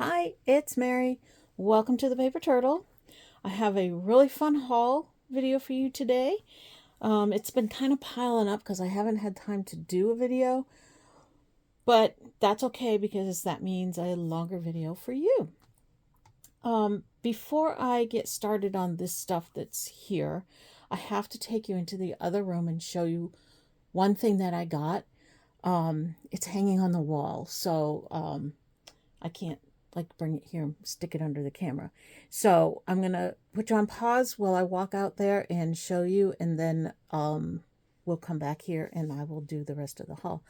Hi, it's Mary. Welcome to the Paper Turtle. I have a really fun haul video for you today. It's been kind of piling up because I haven't had time to do a video, but that's okay because that means a longer video for you. Before I get started on this stuff that's here, I have to take you into the other room and show you one thing that I got. It's hanging on the wall, so I can't bring it here and stick it under the camera. So I'm gonna put you on pause while I walk out there and show you, and then we'll come back here and I will do the rest of the haul.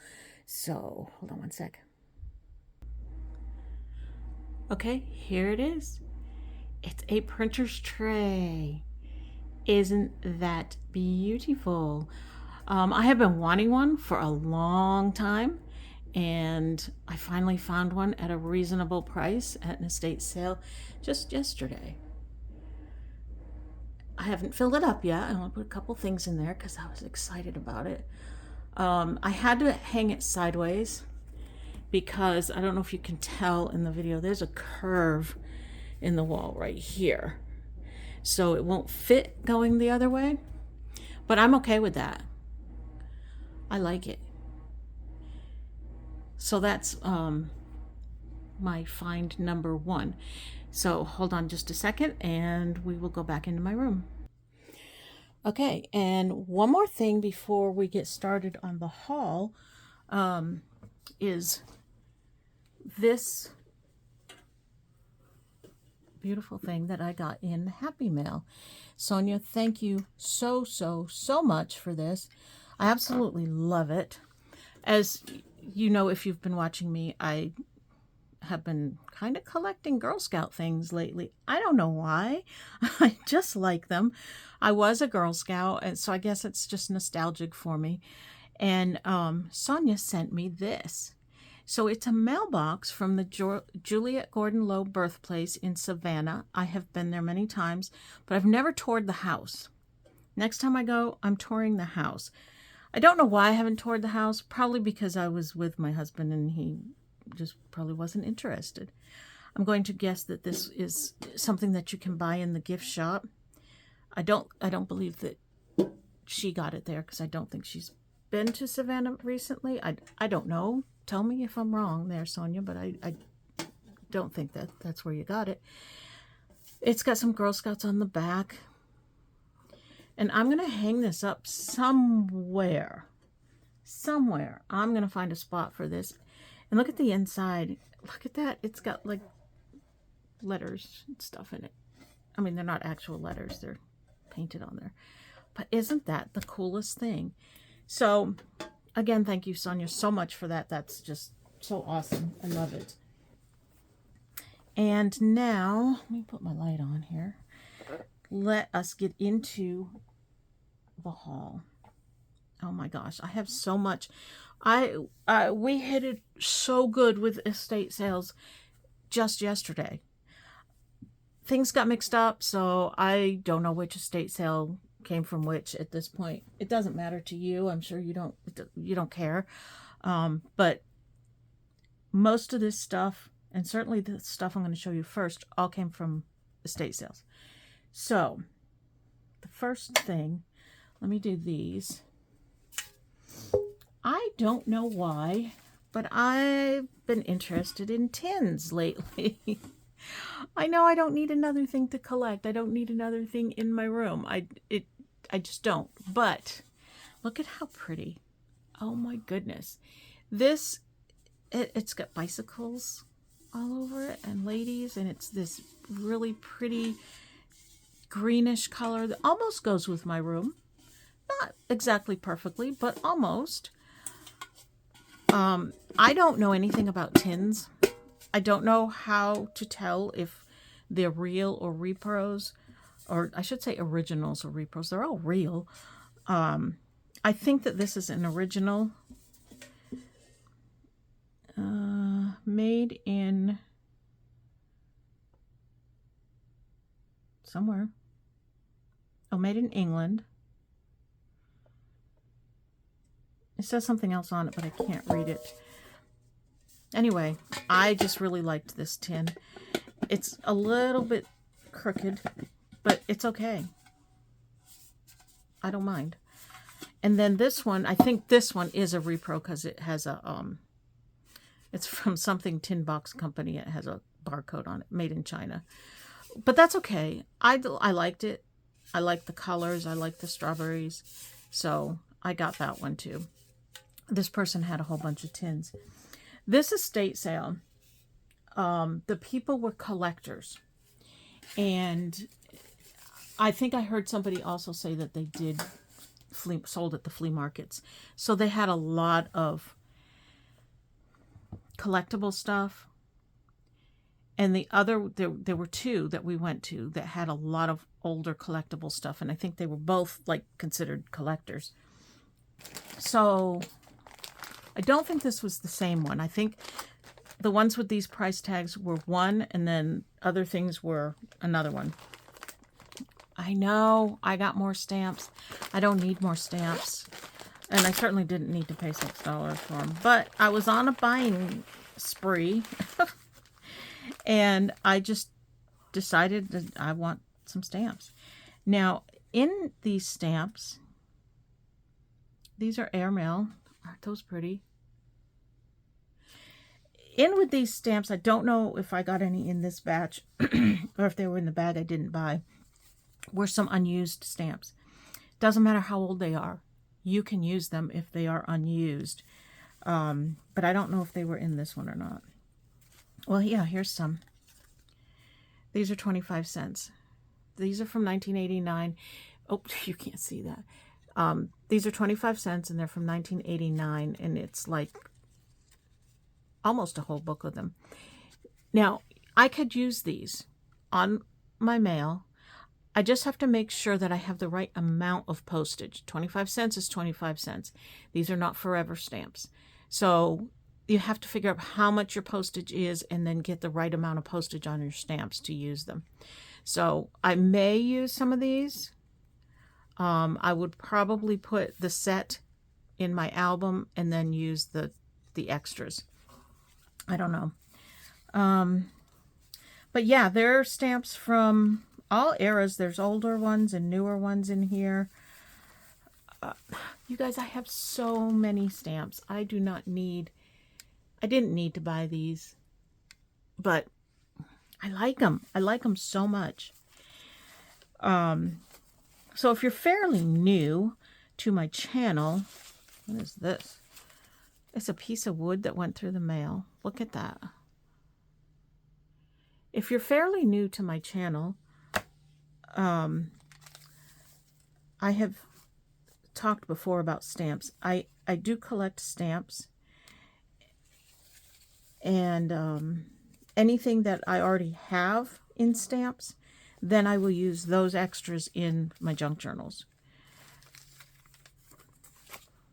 So hold on one sec. Okay, here it is. It's a printer's tray. Isn't that beautiful? I have been wanting one for a long time, and I finally found one at a reasonable price at an estate sale just yesterday. I haven't filled it up yet. I want to put a couple things in there because I was excited about it. I had to hang it sideways because I don't know if you can tell in the video, there's a curve in the wall right here. So it won't fit going the other way, but I'm okay with that. I like it. So that's my find number one. So hold on just a second and we will go back into my room. Okay, and one more thing before we get started on the haul is this beautiful thing that I got in Happy Mail. Sonia, thank you so much for this. I absolutely love it. As you know, if you've been watching me, I have been kind of collecting Girl Scout things lately. I don't know why. I just like them. I was a Girl Scout, and so I guess it's just nostalgic for me. And Sonia sent me this. So it's a mailbox from the Juliet Gordon Low birthplace in Savannah. I have been there many times, but I've never toured the house. Next time I go, I'm touring the house. I don't know why I haven't toured the house. Probably because I was with my husband and he just probably wasn't interested. I'm going to guess that this is something that you can buy in the gift shop. I don't believe that she got it there because I don't think she's been to Savannah recently. I don't know. Tell me if I'm wrong there, Sonia, but I don't think that's where you got it. It's got some Girl Scouts on the back. And I'm going to hang this up somewhere. I'm going to find a spot for this. And look at the inside. Look at that. It's got like letters and stuff in it. I mean, they're not actual letters. They're painted on there. But isn't that the coolest thing? So, again, thank you, Sonia, so much for that. That's just so awesome. I love it. And now, let me put my light on here. Let us get into the haul. Oh my gosh, I have so much. We hit it so good with estate sales just yesterday. Things got mixed up, so I don't know which estate sale came from which at this point. It doesn't matter to you. I'm sure you don't care. But most of this stuff, and certainly the stuff I'm going to show you first, all came from estate sales. So the first thing, let me do these. I don't know why, but I've been interested in tins lately. I know I don't need another thing to collect. I don't need another thing in my room. I just don't. But look at how pretty. Oh my goodness. This, it's got bicycles all over it and ladies, and it's this really pretty greenish color that almost goes with my room. Not exactly perfectly, but almost. I don't know anything about tins. I don't know how to tell if they're real or repros, or I should say originals or repros. They're all real. I think that this is an original, made in somewhere. Oh, made in England. It says something else on it, but I can't read it. Anyway, I just really liked this tin. It's a little bit crooked, but it's okay. I don't mind. And then this one, I think this one is a repro because it has a, it's from something tin box company. It has a barcode on it, made in China. But that's okay. I liked it. I like the colors. I like the strawberries. So I got that one too. This person had a whole bunch of tins. This estate sale, the people were collectors. And I think I heard somebody also say that they did sold at the flea markets. So they had a lot of collectible stuff. And the other, there were two that we went to that had a lot of older collectible stuff. And I think they were both like considered collectors. So I don't think this was the same one. I think the ones with these price tags were one, and then other things were another one. I know I got more stamps. I don't need more stamps. And I certainly didn't need to pay $6 for them. But I was on a buying spree. And I just decided that I want some stamps. Now, in these stamps, these are airmail. Aren't those pretty? In with these stamps, I don't know if I got any in this batch or if they were in the bag I didn't buy, were some unused stamps. Doesn't matter how old they are. You can use them if they are unused. But I don't know if they were in this one or not. Well, yeah, here's some. These are 25 cents. These are from 1989. Oh, you can't see that. These are 25 cents, and they're from 1989, and it's like almost a whole book of them. Now, I could use these on my mail. I just have to make sure that I have the right amount of postage. 25 cents is 25 cents. These are not forever stamps. So you have to figure out how much your postage is and then get the right amount of postage on your stamps to use them. So I may use some of these. I would probably put the set in my album and then use the extras. I don't know. But yeah, there are stamps from all eras. There's older ones and newer ones in here. You guys, I have so many stamps. I didn't need to buy these, but I like them. I like them so much. So if you're fairly new to my channel, what is this? It's a piece of wood that went through the mail. Look at that. If you're fairly new to my channel, I have talked before about stamps. I do collect stamps. And anything that I already have in stamps, then I will use those extras in my junk journals.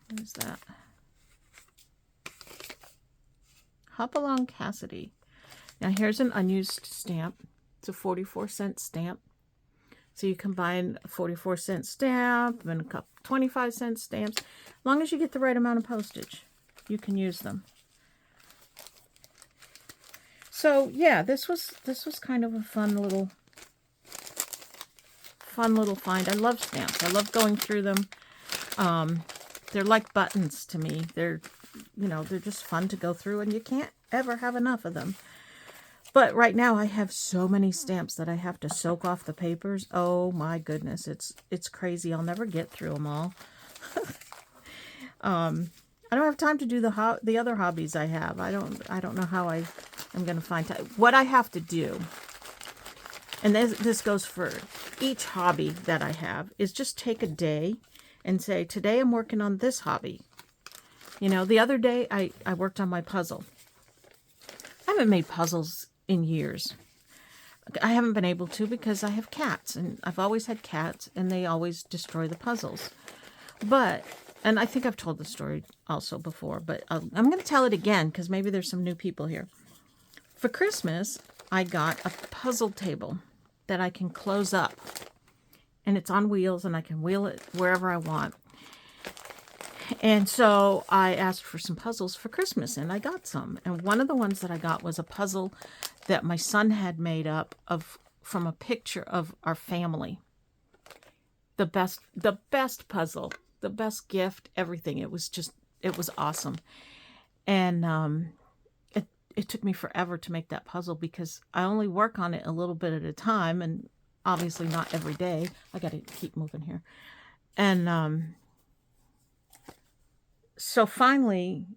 What is that? Hopalong Cassidy. Now here's an unused stamp. It's a 44-cent stamp. So you combine a 44-cent stamp and a couple 25-cent stamps. As long as you get the right amount of postage, you can use them. So yeah, this was kind of a fun little find. I love stamps. I love going through them. They're like buttons to me. They're just fun to go through, and you can't ever have enough of them. But right now I have so many stamps that I have to soak off the papers. Oh my goodness, it's crazy. I'll never get through them all. I don't have time to do the other hobbies I have. I don't know how I'm going to find time. What I have to do, and this goes for each hobby that I have, is just take a day and say, today I'm working on this hobby. The other day I worked on my puzzle. I haven't made puzzles in years. I haven't been able to because I have cats, and I've always had cats, and they always destroy the puzzles. And I think I've told the story also before, but I'm going to tell it again because maybe there's some new people here. For Christmas, I got a puzzle table that I can close up, and it's on wheels, and I can wheel it wherever I want. And so I asked for some puzzles for Christmas, and I got some. And one of the ones that I got was a puzzle that my son had made up from a picture of our family. The best puzzle, the best gift, everything. It was awesome. And it took me forever to make that puzzle because I only work on it a little bit at a time, and obviously not every day. I got to keep moving here. And so finally,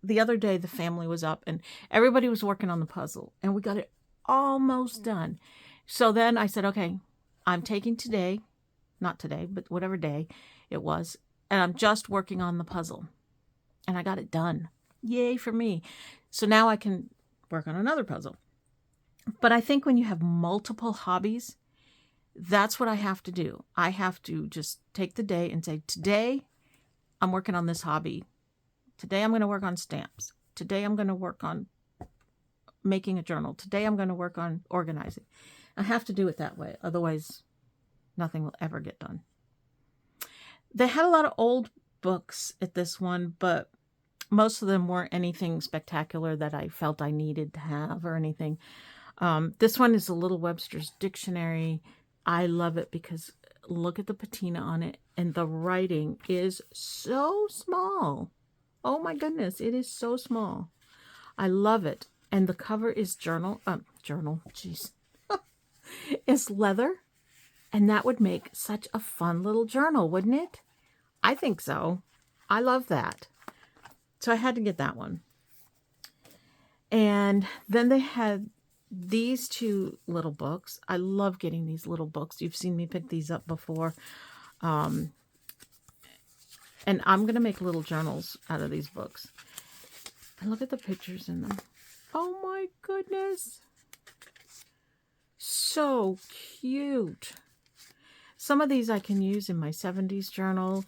the other day, the family was up and everybody was working on the puzzle, and we got it almost done. So then I said, okay, I'm taking today, not today, but whatever day it was, and I'm just working on the puzzle. And I got it done. Yay for me. So now I can work on another puzzle. But I think when you have multiple hobbies, that's what I have to do. I have to just take the day and say, today I'm working on this hobby. Today I'm going to work on stamps. Today I'm going to work on making a journal. Today I'm going to work on organizing. I have to do it that way. Otherwise, nothing will ever get done. They had a lot of old books at this one, but most of them weren't anything spectacular that I felt I needed to have or anything. This one is a little Webster's dictionary. I love it because look at the patina on it, and the writing is so small. Oh my goodness, it is so small. I love it. And the cover is jeez. It's leather, and that would make such a fun little journal, wouldn't it? I think so. I love that. So I had to get that one. And then they had these two little books. I love getting these little books. You've seen me pick these up before. And I'm going to make little journals out of these books. And look at the pictures in them. Oh my goodness. So cute. Some of these I can use in my 70s journal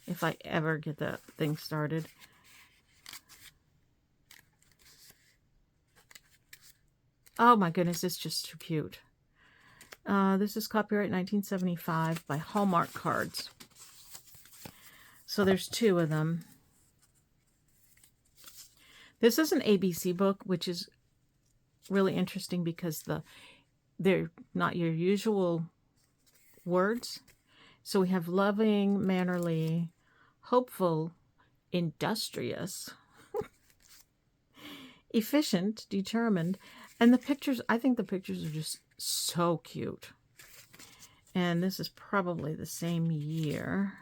if I ever get that thing started. Oh my goodness, it's just too cute. This is copyright 1975 by Hallmark Cards. So there's two of them. This is an ABC book, which is really interesting because they're not your usual words. So we have loving, mannerly, hopeful, industrious, efficient, determined. And the pictures, I think the pictures are just so cute. And this is probably the same year.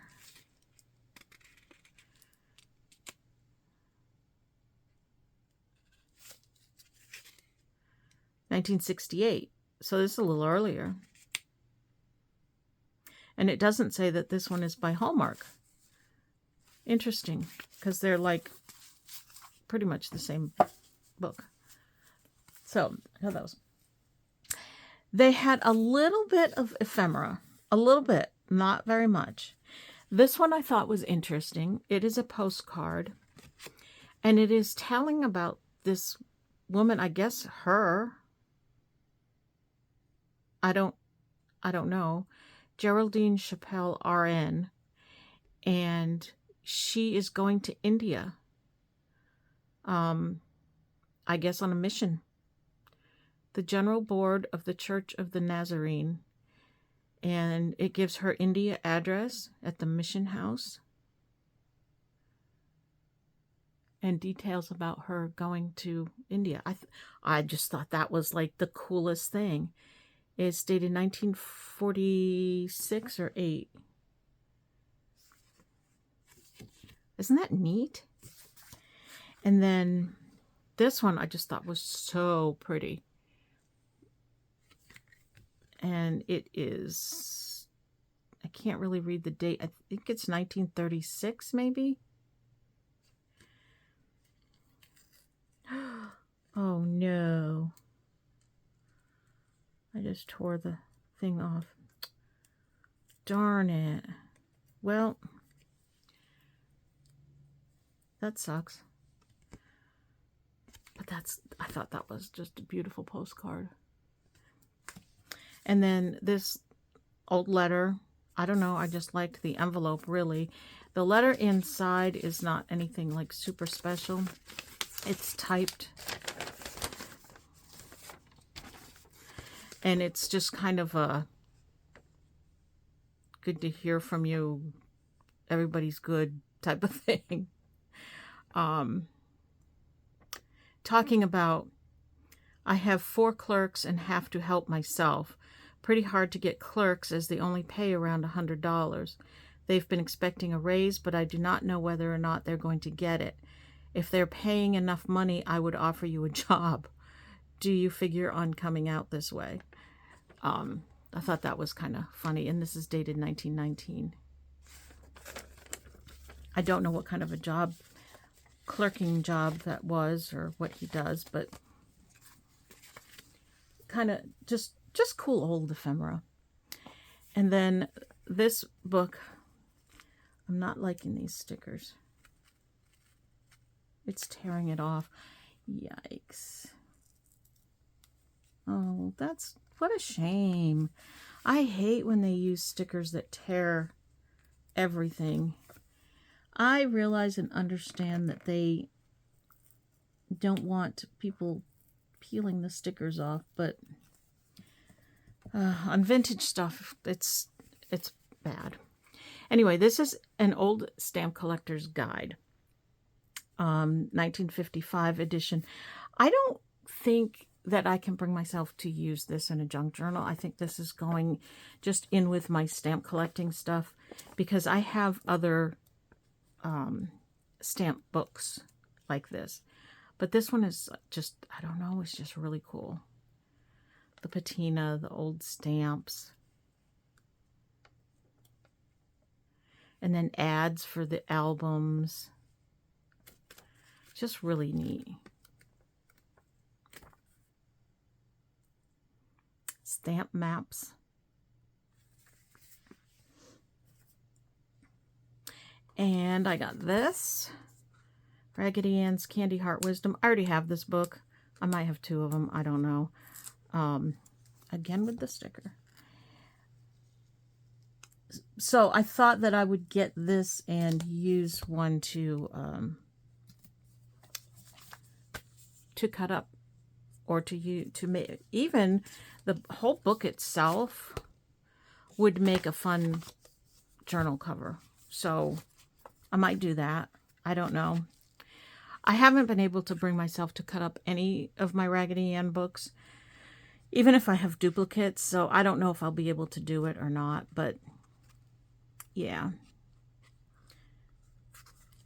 (1968). So this is a little earlier. And it doesn't say that this one is by Hallmark. Interesting, because they're like pretty much the same book. So, how those. They had a little bit of ephemera. A little bit, not very much. This one I thought was interesting. It is a postcard. And it is telling about this woman, I guess her. I don't know. Geraldine Chappelle, RN. And she is going to India. I guess on a mission. The General Board of the Church of the Nazarene. And it gives her India address at the mission house. And details about her going to India. I just thought that was like the coolest thing. It's dated 1946 or 8. Isn't that neat? And then this one I just thought was so pretty. And it is, I can't really read the date. I think it's 1936 maybe. Oh no. I just tore the thing off. Darn it. Well, that sucks. But I thought that was just a beautiful postcard. And then this old letter I don't know, I just liked the envelope, really. The letter inside is not anything like super special. It's typed. And it's just kind of a good to hear from you, everybody's good type of thing. Talking about, I have 4 clerks and have to help myself. Pretty hard to get clerks as they only pay around $100. They've been expecting a raise, but I do not know whether or not they're going to get it. If they're paying enough money, I would offer you a job. Do you figure on coming out this way? I thought that was kind of funny, and this is dated 1919. I don't know what kind of a job, clerking job that was, or what he does, but kind of just cool old ephemera. And then this book, I'm not liking these stickers. It's tearing it off. Yikes. Oh, that's, what a shame. I hate when they use stickers that tear everything. I realize and understand that they don't want people peeling the stickers off, but on vintage stuff, it's bad. Anyway, this is an old stamp collector's guide, 1955 edition. I don't think that I can bring myself to use this in a junk journal. I think this is going just in with my stamp collecting stuff, because I have other stamp books like this. But this one is just, I don't know, it's just really cool. The patina, the old stamps. And then ads for the albums. Just really neat. Stamp maps. And I got this. Raggedy Ann's Candy Heart Wisdom. I already have this book. I might have 2 of them. I don't know. Again with the sticker. So I thought that I would get this and use one to cut up, or to make, even the whole book itself would make a fun journal cover. So I might do that. I don't know. I haven't been able to bring myself to cut up any of my Raggedy Ann books, even if I have duplicates. So I don't know if I'll be able to do it or not, but yeah.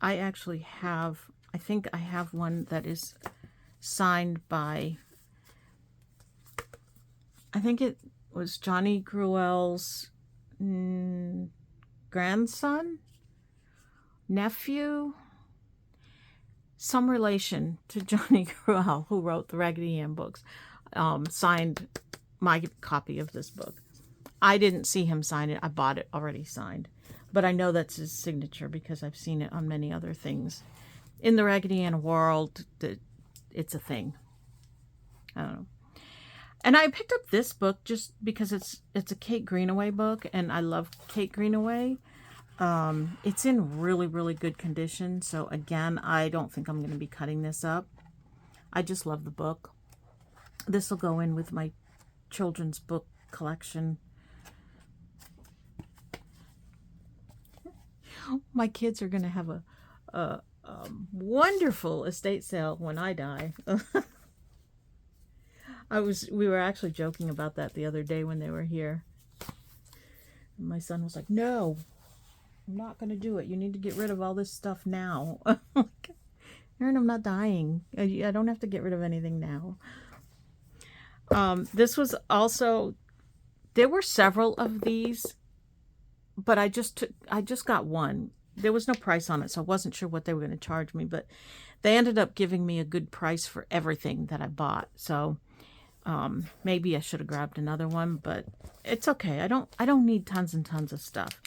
I actually have, I think I have one that is signed by, I think it was Johnny Gruelle's grandson, nephew, some relation to Johnny Gruelle, who wrote the Raggedy Ann books, signed my copy of this book. I didn't see him sign it. I bought it already signed. But I know that's his signature because I've seen it on many other things. In the Raggedy Ann world, it's a thing. I don't know. And I picked up this book just because it's a Kate Greenaway book, and I love Kate Greenaway. It's in really, really good condition. So again, I don't think I'm going to be cutting this up. I just love the book. This will go in with my children's book collection. My kids are going to have a wonderful estate sale when I die. We were actually joking about that the other day when they were here. And my son was like, "No, I'm not going to do it. You need to get rid of all this stuff now." Aaron, I'm not dying. I don't have to get rid of anything now. This was also, there were several of these, but I just got one. There was no price on it, so I wasn't sure what they were going to charge me, but they ended up giving me a good price for everything that I bought. So maybe I should have grabbed another one, but it's okay. I don't need tons and tons of stuff.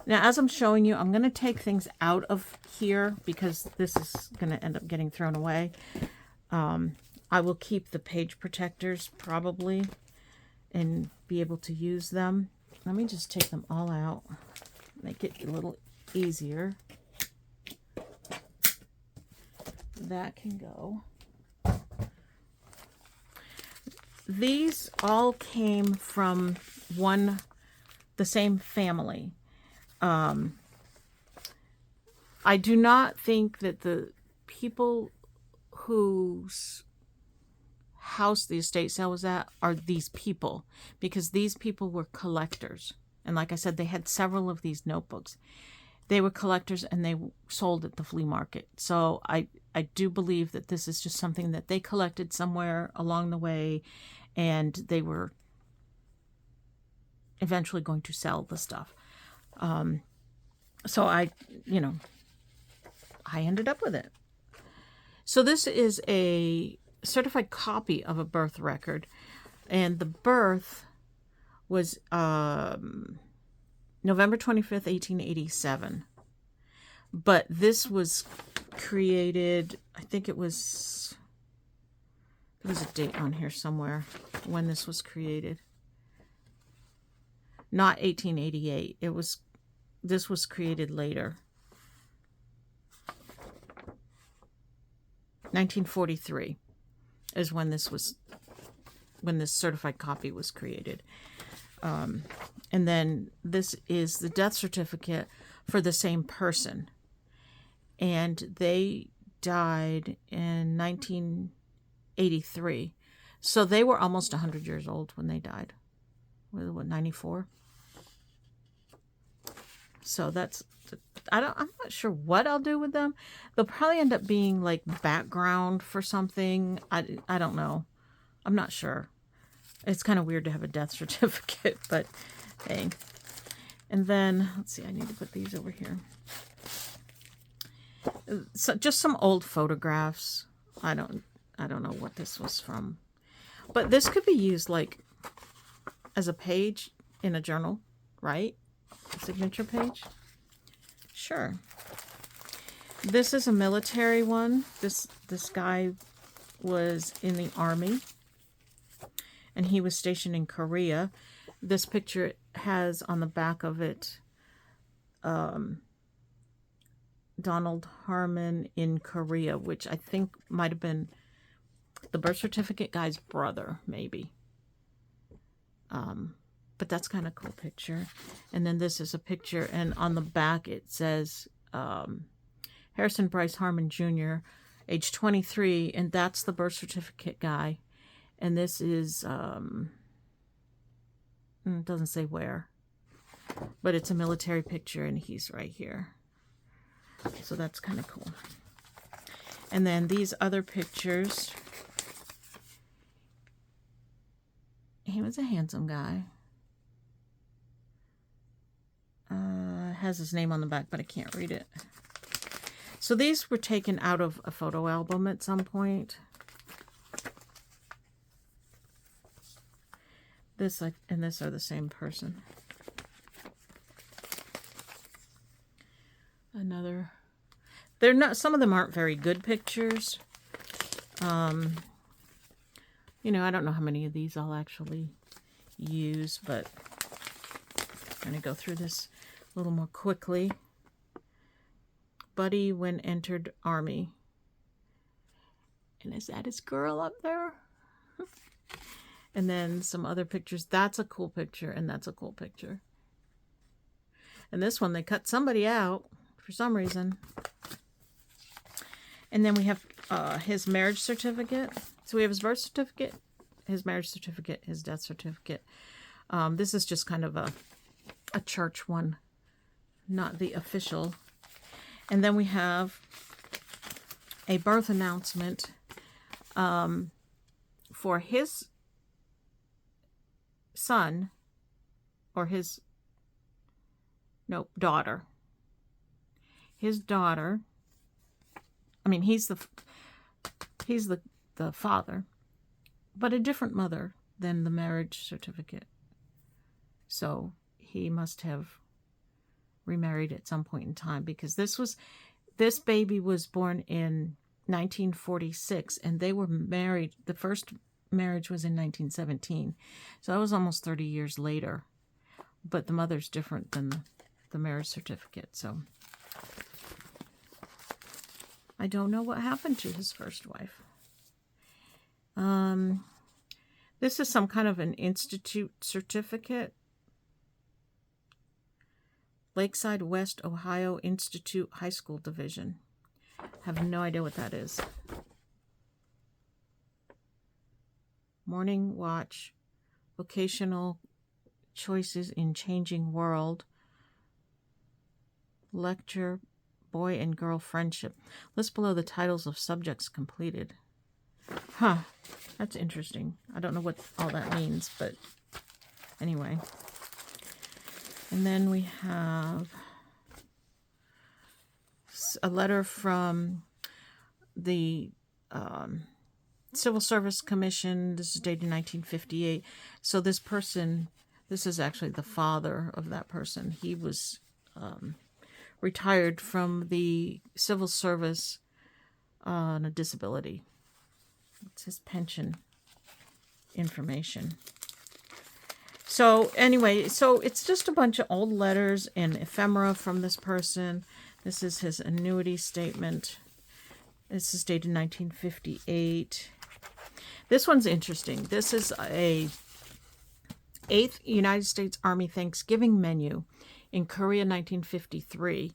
Now, as I'm showing you, I'm going to take things out of here because this is going to end up getting thrown away. I will keep the page protectors probably and be able to use them. let me just take them all out, make it a little easier. That can go. These all came from the same family. I do not think that the people whose house the estate sale was at are these people, because these people were collectors. And like I said, they had several of these notebooks. They were collectors and they sold at the flea market. So I do believe that this is just something that they collected somewhere along the way, and they were eventually going to sell the stuff. So I ended up with it. So this is a certified copy of a birth record, and the birth was November 25th, 1887. But this was created, I think it was, there's a date on here somewhere when this was created. Not 1888. This was created later. 1943 is when this certified copy was created. And then this is the death certificate for the same person. And they died in 1983. So they were almost 100 years old when they died. What, 94? So that's, I'm not sure what I'll do with them. They'll probably end up being like background for something. I don't know. I'm not sure. It's kind of weird to have a death certificate, but hey. And then, let's see, I need to put these over here. So just some old photographs. I don't know what this was from. But this could be used like as a page in a journal, right? A signature page. Sure. This is a military one. This guy was in the army, and he was stationed in Korea. This picture has on the back of it Donald Harmon in Korea, which I think might have been the birth certificate guy's brother, maybe. But that's kind of cool picture. And then this is a picture, and on the back it says Harrison Bryce Harmon Jr., age 23, and that's the birth certificate guy. And this is, it doesn't say where, but it's a military picture, and he's right here. So that's kind of cool. And then these other pictures, he was a handsome guy. Has his name on the back, but I can't read it. So these were taken out of a photo album at some point. This and this are the same person. Another. They're not. Some of them aren't very good pictures. You know, I don't know how many of these I'll actually use, but I'm going to go through this a little more quickly. Buddy when entered Army. And is that his girl up there? And then some other pictures. That's a cool picture, and that's a cool picture. And this one, they cut somebody out for some reason. And then we have his marriage certificate. So we have his birth certificate, his marriage certificate, his death certificate. This is just kind of a church one, not the official. And then we have a birth announcement for his son, or his, nope, daughter. His daughter, I mean, he's the father, but a different mother than the marriage certificate. So he must have remarried at some point in time, because this baby was born in 1946, and they were married. The first marriage was in 1917. So that was almost 30 years later. but the mother's different than the marriage certificate. So I don't know what happened to his first wife. This is some kind of an institute certificate. Lakeside West Ohio Institute High School Division. Have no idea what that is. Morning Watch. Vocational Choices in Changing World. Lecture. Boy and Girl Friendship. List below the titles of subjects completed. Huh. That's interesting. I don't know what all that means, but anyway. And then we have a letter from the Civil Service Commission. This is dated 1958. So this person, this is actually the father of that person. He was retired from the civil service on a disability. It's his pension information. So anyway, so it's just a bunch of old letters and ephemera from this person. This is his annuity statement. This is dated 1958. This one's interesting. This is a 8th United States Army Thanksgiving menu in Korea, 1953.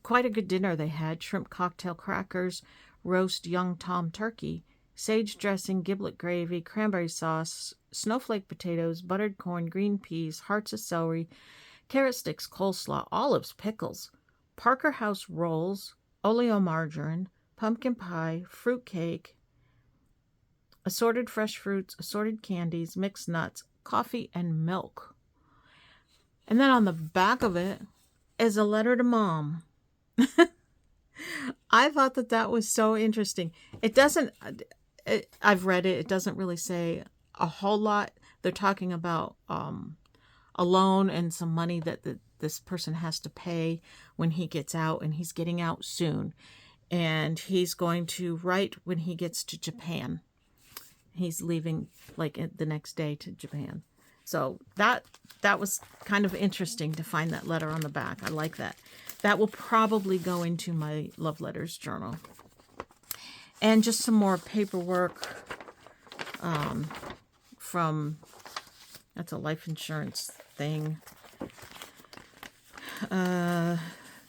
Quite a good dinner they had. Shrimp cocktail crackers, roast young tom turkey, sage dressing, giblet gravy, cranberry sauce, snowflake potatoes, buttered corn, green peas, hearts of celery, carrot sticks, coleslaw, olives, pickles, Parker House rolls, oleomargarine, pumpkin pie, fruit cake, assorted fresh fruits, assorted candies, mixed nuts, coffee, and milk. And then on the back of it is a letter to Mom. I thought that that was so interesting. It doesn't, I've read it. It doesn't really say a whole lot. They're talking about a loan and some money that this person has to pay when he gets out, and he's getting out soon. And he's going to write when he gets to Japan. He's leaving like the next day to Japan. So that was kind of interesting to find that letter on the back. I like that. That will probably go into my love letters journal. And just some more paperwork from, that's a life insurance thing.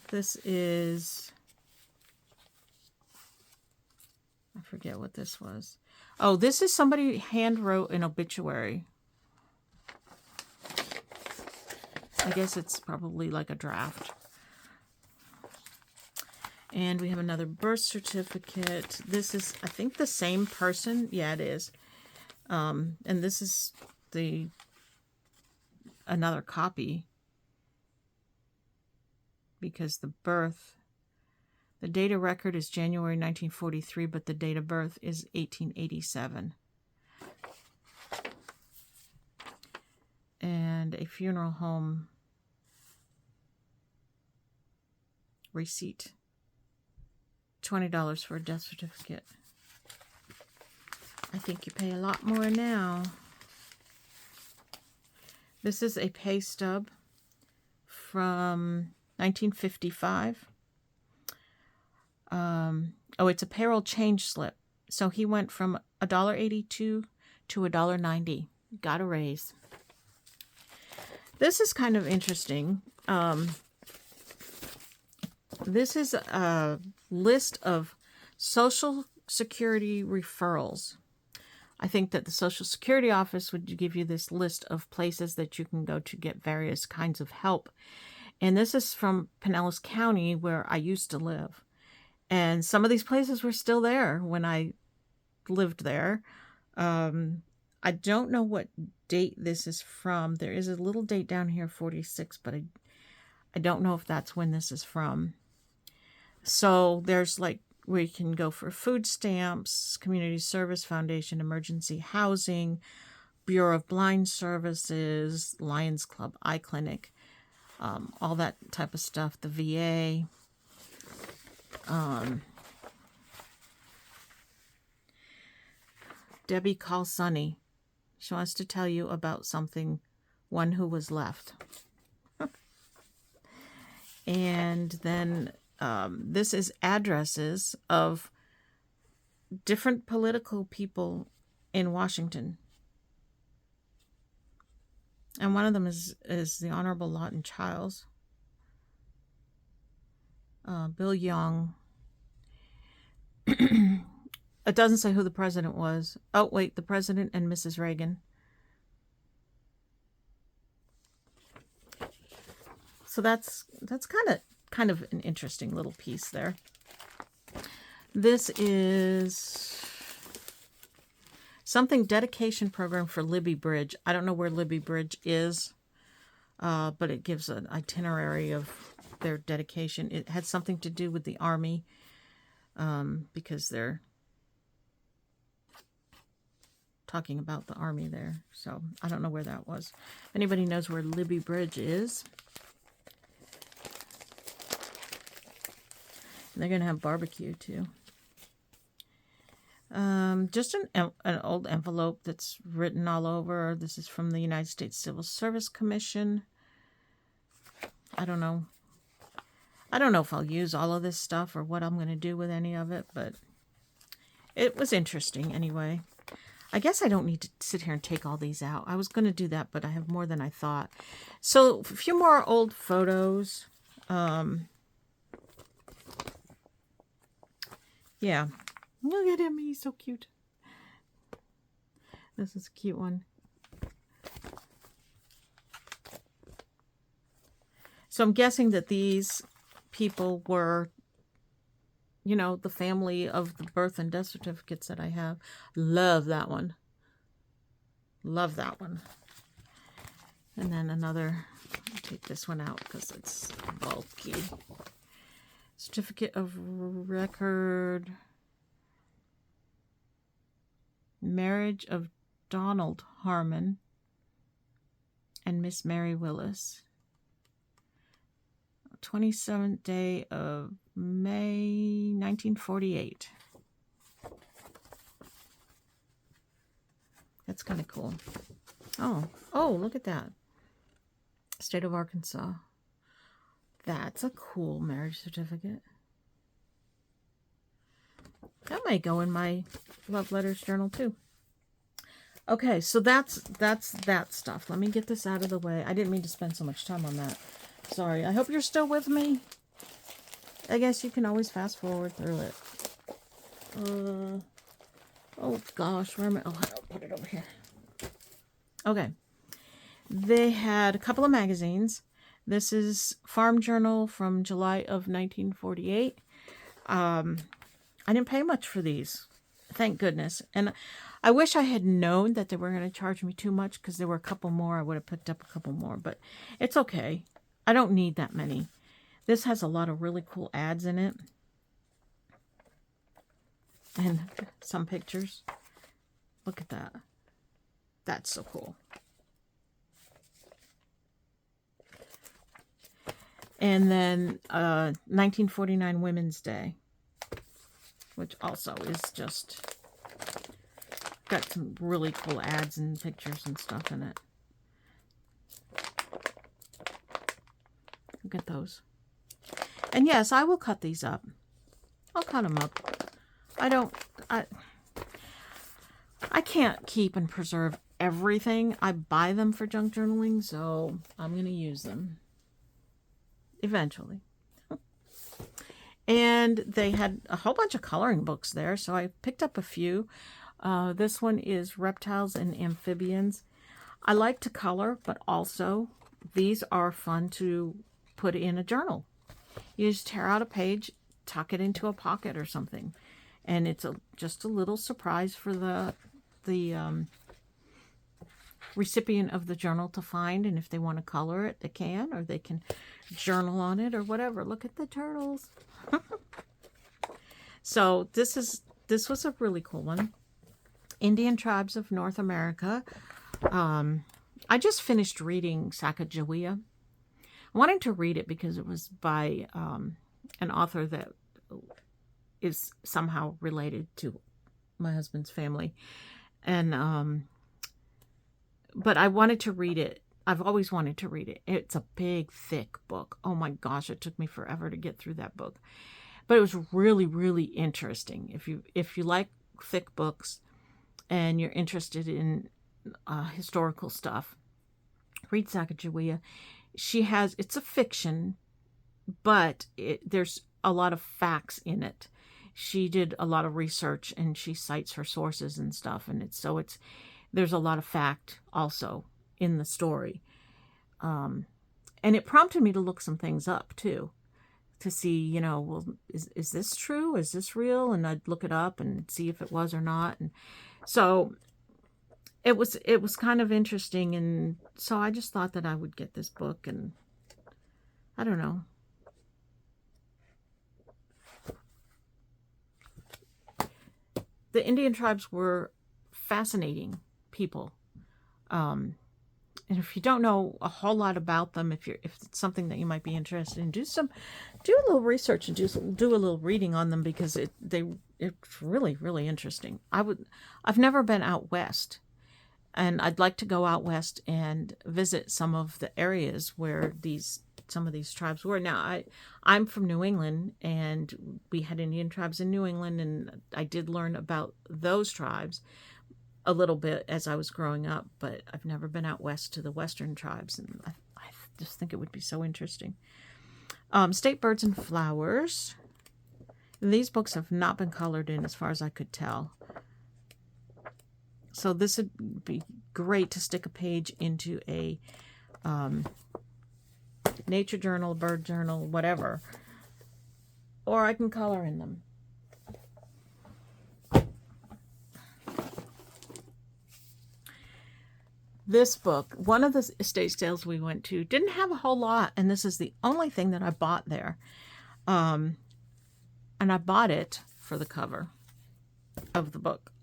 This is, I forget what this was. Oh, this is somebody hand wrote an obituary. I guess it's probably like a draft. And we have another birth certificate. This is, I think, the same person. Yeah, it is. And this is another copy. Because the date of record is January 1943, but the date of birth is 1887. And a funeral home receipt. $20 for a death certificate. I think you pay a lot more now. This is a pay stub from 1955. Oh, it's a payroll change slip. So he went from $1.82 to $1.90. Got a raise. This is kind of interesting. This is a list of Social Security referrals. I think that the Social Security office would give you this list of places that you can go to get various kinds of help. And this is from Pinellas County, where I used to live. And some of these places were still there when I lived there. I don't know what date this is from. There is a little date down here, 46, but I don't know if that's when this is from. So there's like where you can go for food stamps, Community Service Foundation, emergency housing, Bureau of Blind Services, Lions Club, Eye Clinic, all that type of stuff, the VA. Debbie, call Sunny. She wants to tell you about something one who was left. And then this is addresses of different political people in Washington. And one of them is the Honorable Lawton Chiles. Bill Young. It doesn't say who the president was. Oh, wait, the president and Mrs. Reagan. So that's kind of an interesting little piece there. This is something dedication program for Libby Bridge. I don't know where Libby Bridge is, but it gives an itinerary of their dedication. It had something to do with the Army, because they're talking about the Army there. So I don't know where that was. If anybody knows where Libby Bridge is. And they're going to have barbecue too. Just an old envelope that's written all over. This is from the United States Civil Service Commission. I don't know. I don't know if I'll use all of this stuff or what I'm going to do with any of it, but it was interesting anyway. I guess I don't need to sit here and take all these out. I was going to do that, but I have more than I thought. So a few more old photos. Yeah. Look at him. He's so cute. This is a cute one. So I'm guessing that these people were, you know, the family of the birth and death certificates that I have. Love that one. Love that one. And then another, I'll take this one out because it's bulky. Certificate of record. Marriage of Donald Harmon and Miss Mary Willis. 27th day of May 1948. That's kind of cool. Oh, look at that. State of Arkansas. That's a cool marriage certificate. That might go in my love letters journal too. Okay, so that's that stuff. Let me get this out of the way. I didn't mean to spend so much time on that. Sorry. I hope you're still with me. I guess you can always fast forward through it. Oh gosh, where am I? Oh, I'll put it over here. Okay. They had a couple of magazines. This is Farm Journal from July of 1948. I didn't pay much for these. Thank goodness. And I wish I had known that they were going to charge me too much, because there were a couple more. I would have picked up a couple more, but it's okay. I don't need that many. This has a lot of really cool ads in it. And some pictures. Look at that. That's so cool. And then 1949 Women's Day, which also is just got some really cool ads and pictures and stuff in it. Look at those. And yes, I will cut these up. I'll cut them up. I can't keep and preserve everything. I buy them for junk journaling, so I'm going to use them eventually. And they had a whole bunch of coloring books there, so I picked up a few. This one is Reptiles and Amphibians. I like to color, but also these are fun to put in a journal. You just tear out a page, tuck it into a pocket or something, and it's just a little surprise for the recipient of the journal to find. And if they want to color it, they can, or they can journal on it or whatever. Look at the turtles. So this was a really cool one. Indian Tribes of North America. I just finished reading Sacagawea. I wanted to read it because it was by an author that is somehow related to my husband's family. And but I wanted to read it I've always wanted to read it. It's a big, thick book. Oh my gosh, it took me forever to get through that book. But it was really, really interesting. If you like thick books and you're interested in historical stuff, read Sacagawea. It's a fiction, but there's a lot of facts in it. She did a lot of research and she cites her sources and stuff, and there's a lot of fact also in the story. And it prompted me to look some things up too, to see, well, is this true? Is this real? And I'd look it up and see if it was or not. And so it was kind of interesting. And so I just thought that I would get this book, and I don't know. The Indian tribes were fascinating people. And if you don't know a whole lot about them, if it's something that you might be interested in, do a little research and do a little reading on them, because it's really, really interesting. I've never been out west, and I'd like to go out west and visit some of the areas where some of these tribes were. Now, I'm from New England, and we had Indian tribes in New England, and I did learn about those tribes a little bit as I was growing up, but I've never been out west to the western tribes, and I just think it would be so interesting. State Birds and Flowers. These books have not been colored in as far as I could tell. So this would be great to stick a page into a nature journal, bird journal, whatever. Or I can color in them. This book, one of the estate sales we went to, didn't have a whole lot, and this is the only thing that I bought there. And I bought it for the cover of the book.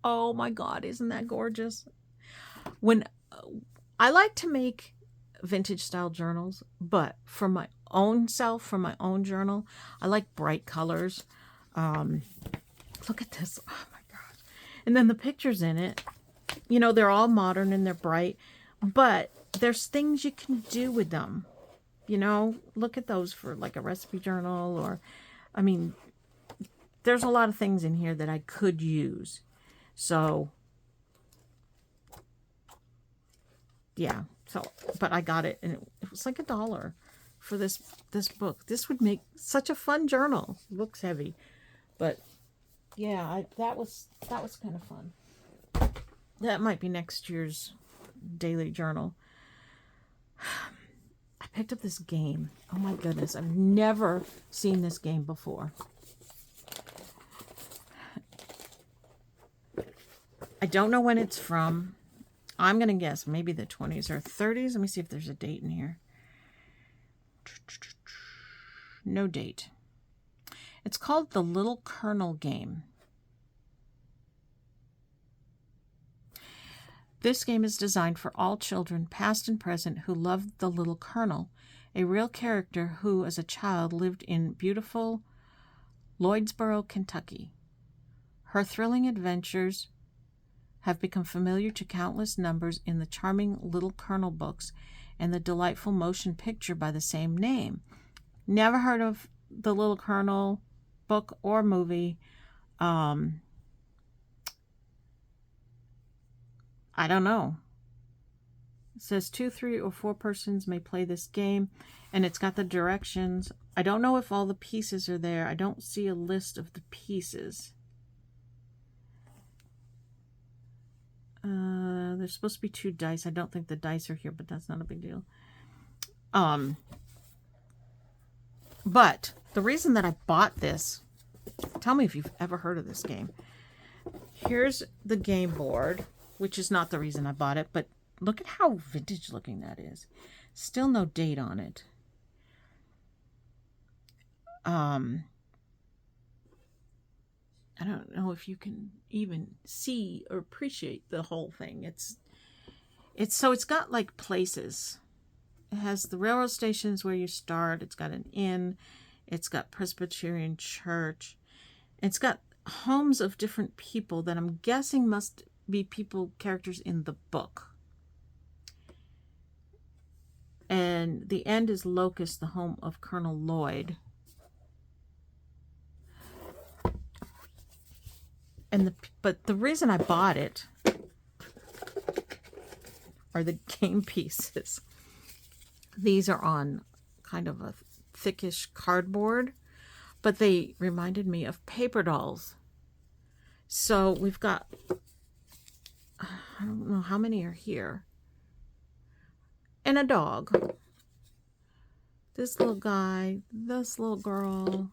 Oh my God, isn't that gorgeous? When I like to make vintage style journals, but for my own self, for my own journal, I like bright colors. Look at this. Oh my gosh. And then the pictures in it, they're all modern and they're bright, but there's things you can do with them. Look at those for like a recipe journal, or, there's a lot of things in here that I could use. So, yeah. But I got it, and it was like $1 for this book. This would make such a fun journal. It looks heavy, but yeah, that was kind of fun. That might be next year's daily journal. I picked up this game. Oh my goodness, I've never seen this game before. I don't know when it's from. I'm going to guess maybe the 20s or 30s. Let me see if there's a date in here. No date. It's called The Little Colonel Game. This game is designed for all children, past and present, who love the Little Colonel, a real character who, as a child, lived in beautiful Lloydsboro, Kentucky. Her thrilling adventures have become familiar to countless numbers in the charming Little Colonel books and the delightful motion picture by the same name. Never heard of the Little Colonel book or movie. I don't know. It says 2, 3, or 4 persons may play this game, and it's got the directions. I don't know if all the pieces are there. I don't see a list of the pieces. There's supposed to be 2 dice. I don't think the dice are here, but that's not a big deal. But the reason that I bought this, tell me if you've ever heard of this game. Here's the game board, which is not the reason I bought it, but look at how vintage looking that is. Still no date on it. I don't know if you can even see or appreciate the whole thing. It's got like places. It has the railroad stations where you start. It's got an inn. It's got Presbyterian church. It's got homes of different people that I'm guessing must be characters in the book. And the end is Locust, the home of Colonel Lloyd. And but the reason I bought it are the game pieces. These are on kind of a thickish cardboard, but they reminded me of paper dolls. So we've got, I don't know how many are here. And a dog. This little guy, this little girl.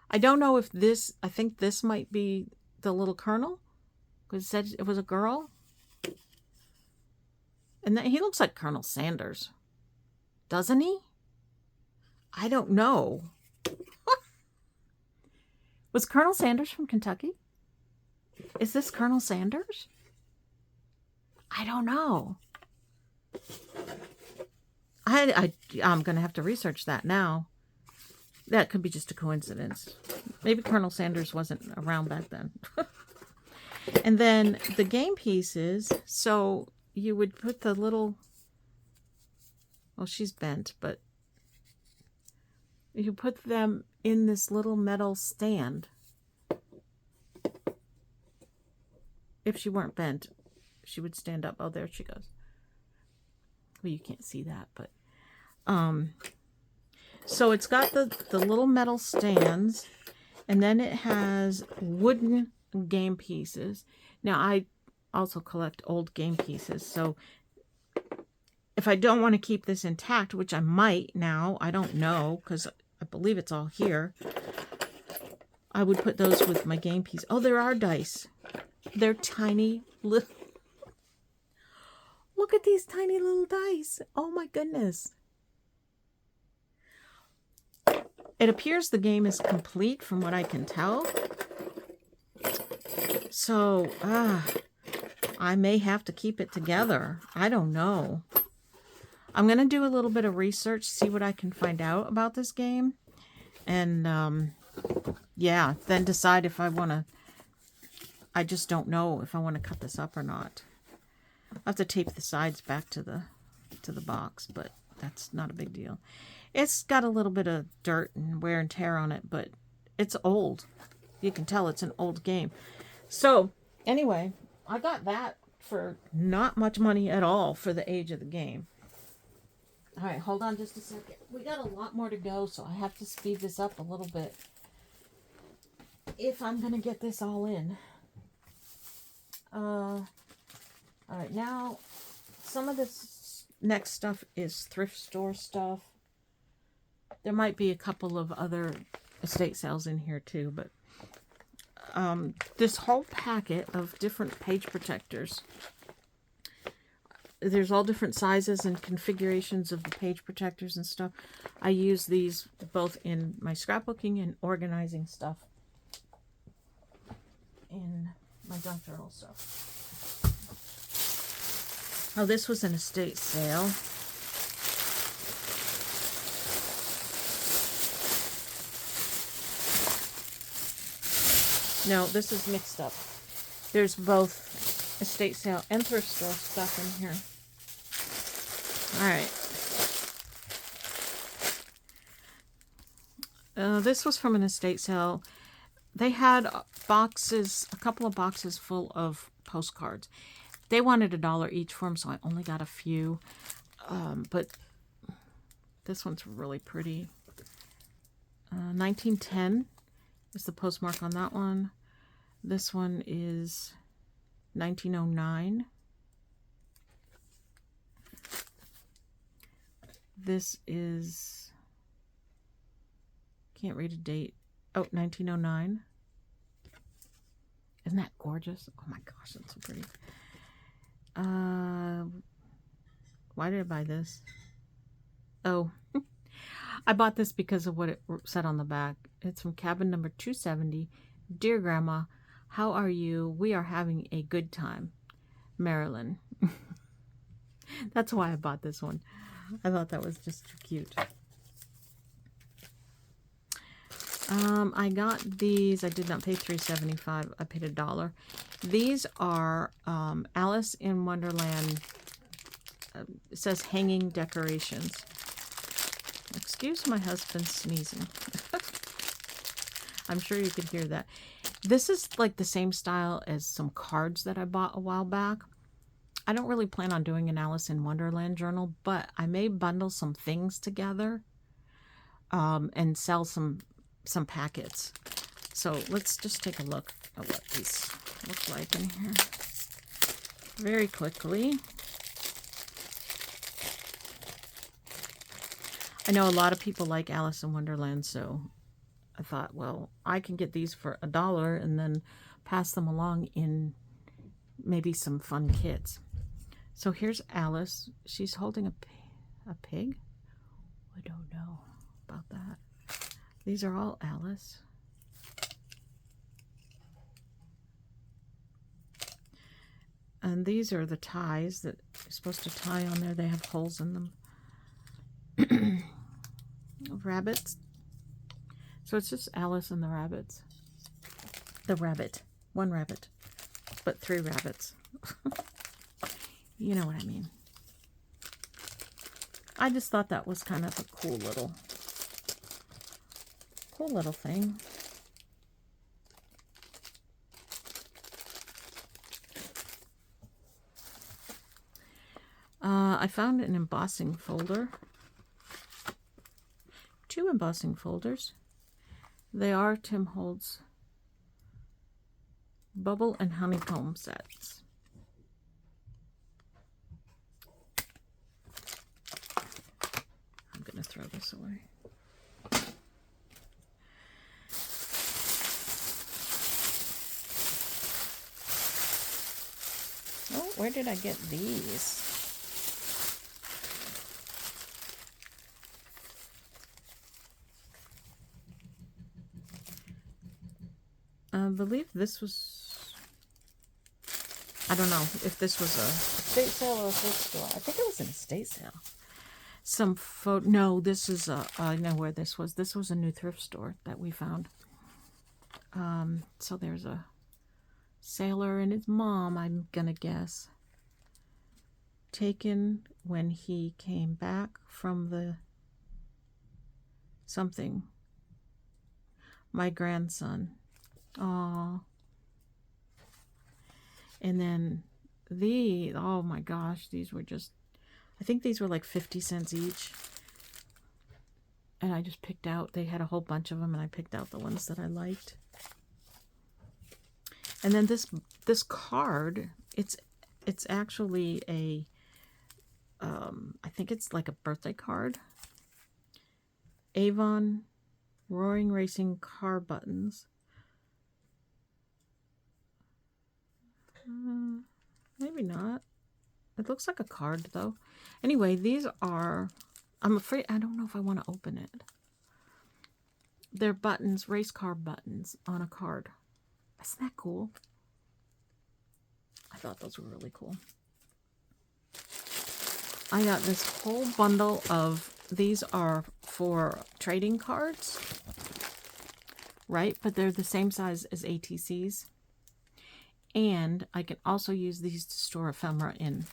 I don't know if this, I think this might be the little colonel, because it said it was a girl. And he looks like Colonel Sanders, doesn't he? I don't know. Was Colonel Sanders from Kentucky? Is this Colonel Sanders? I don't know. I'm going to have to research that now. That could be just a coincidence. Maybe Colonel Sanders wasn't around back then. And then the game pieces. So you would put the little... Well, she's bent, but... You put them in this little metal stand. If she weren't bent, she would stand up. Oh, there she goes. Well, you can't see that, but... So it's got the little metal stands, and then it has wooden game pieces. Now, I also collect old game pieces, so if I don't want to keep this intact, which I might now, I don't know, because I believe it's all here, I would put those with my game piece. Oh, there are dice. They're tiny little... Look at these tiny little dice. Oh my goodness. It appears the game is complete from what I can tell. So, I may have to keep it together. I don't know. I'm going to do a little bit of research, see what I can find out about this game. And, yeah, then decide if I want to... I just don't know if I want to cut this up or not. I'll have to tape the sides back to the box, but that's not a big deal. It's got a little bit of dirt and wear and tear on it, but it's old. You can tell it's an old game. So, anyway, I got that for not much money at all for the age of the game. All right, hold on just a second. We got a lot more to go, so I have to speed this up a little bit if I'm going to get this all in. All right, now, some of this next stuff is thrift store stuff. There might be a couple of other estate sales in here too, but this whole packet of different page protectors. There's all different sizes and configurations of the page protectors and stuff. I use these both in my scrapbooking and organizing stuff in my junk journal stuff. Oh, this was an estate sale. No, this is mixed up. There's both estate sale and thrift store stuff in here. All right. This was from an estate sale. They had boxes, a couple of boxes full of postcards. They wanted $1 each for them, so I only got a few. But this one's really pretty. 1910 is the postmark on that one. This one is 1909. This is, can't read a date. Oh, 1909. Isn't that gorgeous? Oh my gosh, that's so pretty. Why did I buy this? Oh, I bought this because of what it said on the back. It's from cabin number 270. Dear Grandma, how are you? We are having a good time. Marilyn. That's why I bought this one. I thought that was just too cute. I got these. I did not pay $3.75. I paid $1. These are Alice in Wonderland it says hanging decorations. Excuse my husband sneezing. I'm sure you can hear that. This is like the same style as some cards that I bought a while back. I don't really plan on doing an Alice in Wonderland journal, but I may bundle some things together and sell some packets. So let's just take a look at what these look like in here very quickly. I know a lot of people like Alice in Wonderland, so I thought, well, I can get these for $1 and then pass them along in maybe some fun kits. So here's Alice. She's holding a pig? I don't know about that. These are all Alice. And these are the ties that you're supposed to tie on there. They have holes in them. Rabbits. So it's just Alice and the rabbits. The rabbit. One rabbit. But 3 rabbits. You know what I mean. I just thought that was kind of a cool little thing. I found an embossing folder. 2 embossing folders. They are Tim Holtz bubble and honeycomb sets. I'm going to throw this away. Oh, where did I get these? I believe this was, I don't know if this was a estate sale or a thrift store. I think it was an estate sale. Some photo, no, this is a, I know where this was. This was a new thrift store that we found. So there's a sailor and his mom, I'm gonna guess, taken when he came back from the something. My grandson. Aww. And then oh my gosh, these were just, I think these were like 50 cents each. And I just picked out, they had a whole bunch of them and I picked out the ones that I liked. And then this card, it's actually a, I think it's like a birthday card. Avon Roaring Racing Car Buttons. Maybe not. It looks like a card though. Anyway, these are, I'm afraid, I don't know if I want to open it. They're buttons, race car buttons on a card. Isn't that cool? I thought those were really cool. I got this whole bundle of, these are for trading cards, right? But they're the same size as ATCs. And I can also use these to store ephemera in.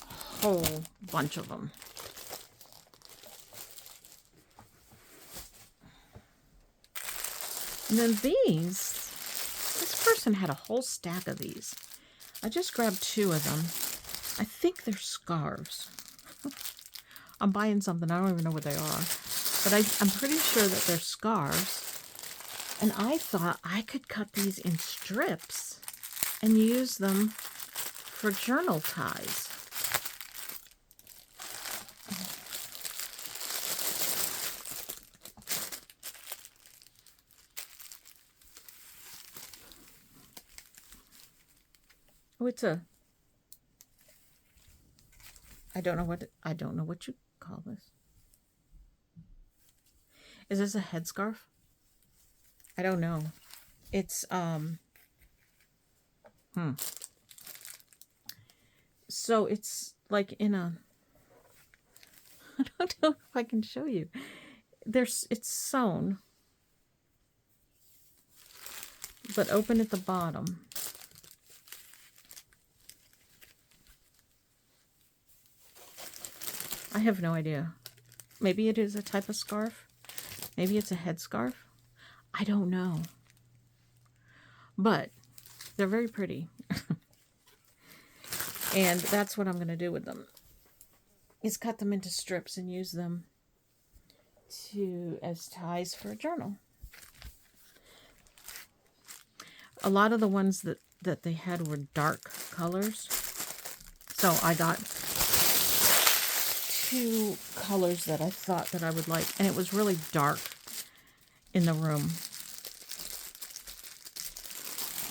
A whole bunch of them. And then this person had a whole stack of these. I just grabbed 2 of them. I think they're scarves. I'm buying something, I don't even know what they are. But I'm pretty sure that they're scarves. And I thought I could cut these in strips and use them for journal ties. Oh, it's a, I don't know what you call this. Is this a headscarf? I don't know. It's, so it's like in a, I don't know if I can show you. It's sewn, but open at the bottom. I have no idea. Maybe it is a type of scarf. Maybe it's a headscarf. I don't know. But they're very pretty. And that's what I'm going to do with them. Is cut them into strips and use them as ties for a journal. A lot of the ones that they had were dark colors. So I got 2 colors that I thought that I would like. And it was really dark in the room.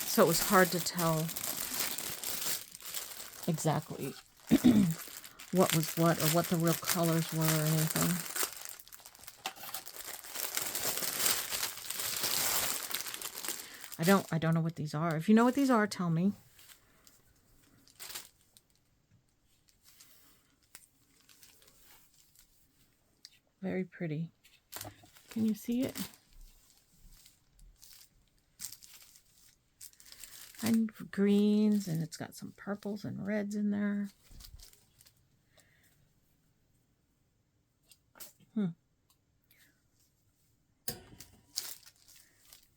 So it was hard to tell exactly what was what or what the real colors were or anything. I don't know what these are. If you know what these are, tell me. Very pretty. Can you see it? And greens, and it's got some purples and reds in there.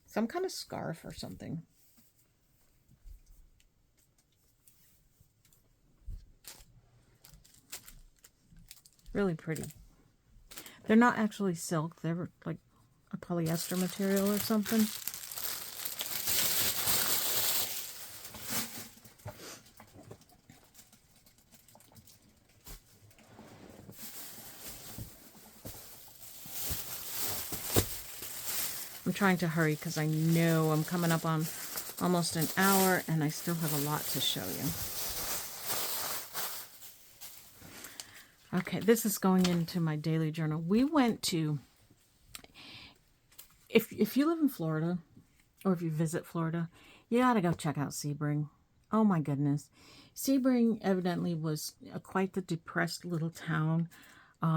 Some kind of scarf or something. Really pretty. They're not actually silk. They're like a polyester material or something. I'm trying to hurry because I know I'm coming up on almost an hour and I still have a lot to show you. Okay, this is going into my daily journal. We went to, if you live in Florida or if you visit Florida, you gotta go check out Sebring. Oh my goodness. Sebring evidently was quite the depressed little town.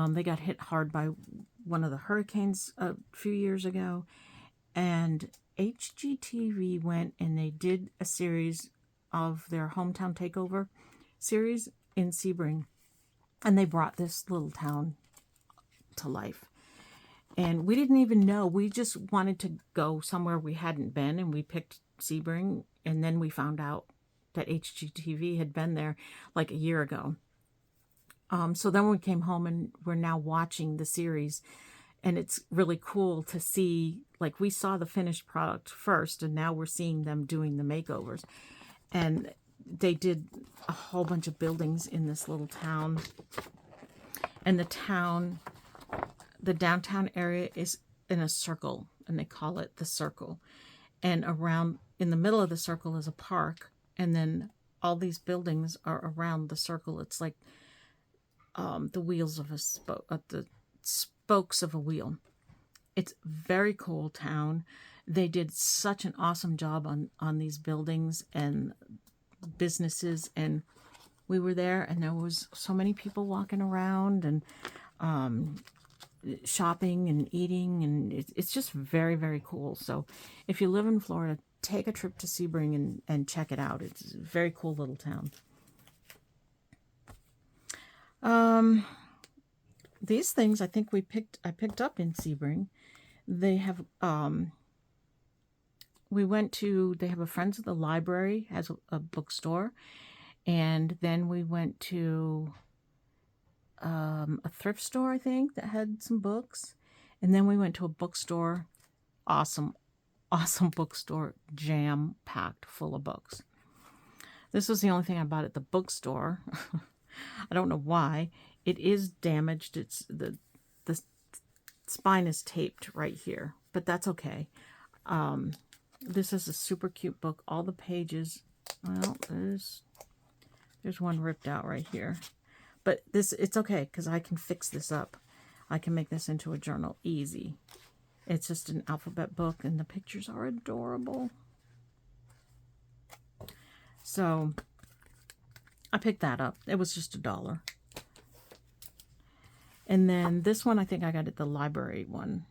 They got hit hard by one of the hurricanes a few years ago. And HGTV went and they did a series of their hometown takeover series in Sebring. And they brought this little town to life. And we didn't even know. We just wanted to go somewhere we hadn't been. And we picked Sebring. And then we found out that HGTV had been there like a year ago. So then we came home and we're now watching the series. And it's really cool to see, like we saw the finished product first, and now we're seeing them doing the makeovers. And they did a whole bunch of buildings in this little town. And the downtown area is in a circle, and they call it the circle. And around, in the middle of the circle is a park, and then all these buildings are around the circle. It's like the wheels of the spokes of a wheel. It's a very cool town. They did such an awesome job on these buildings and businesses, and we were there and there was so many people walking around and shopping and eating, and it's just very, very cool. So if you live in Florida, take a trip to Sebring and check it out. It's a very cool little town. These things I think I picked up in Sebring. They have they have a Friends of the Library, has a bookstore, and then we went to a thrift store, I think, that had some books, and then we went to a bookstore, awesome bookstore, jam-packed full of books. This was the only thing I bought at the bookstore. I don't know why. It is damaged. It's the spine is taped right here, but that's okay. This is a super cute book. All the pages, well, there's one ripped out right here, but it's okay because I can fix this up. I can make this into a journal easy. It's just an alphabet book, and the pictures are adorable. So I picked that up. It was just $1. And then this one, I think I got at the library one.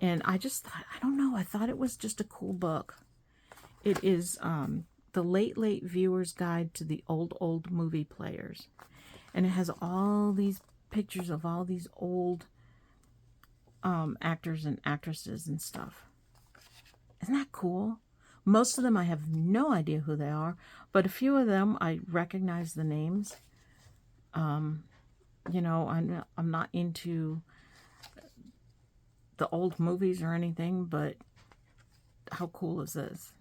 And I just thought, I don't know, I thought it was just a cool book. It is The Late Late Viewer's Guide to the Old Movie Players. And it has all these pictures of all these old actors and actresses and stuff. Isn't that cool? Most of them I have no idea who they are, but a few of them I recognize the names. You know, I'm not into the old movies or anything, but how cool is this?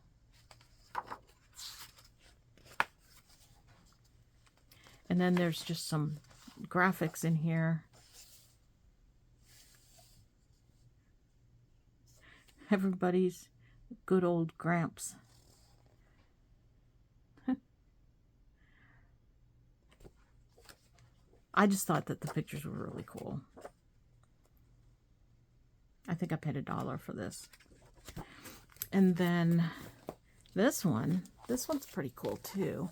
And then there's just some graphics in here. Everybody's good old Gramps. I just thought that the pictures were really cool. I think I paid $1 for this. And then this one's pretty cool too.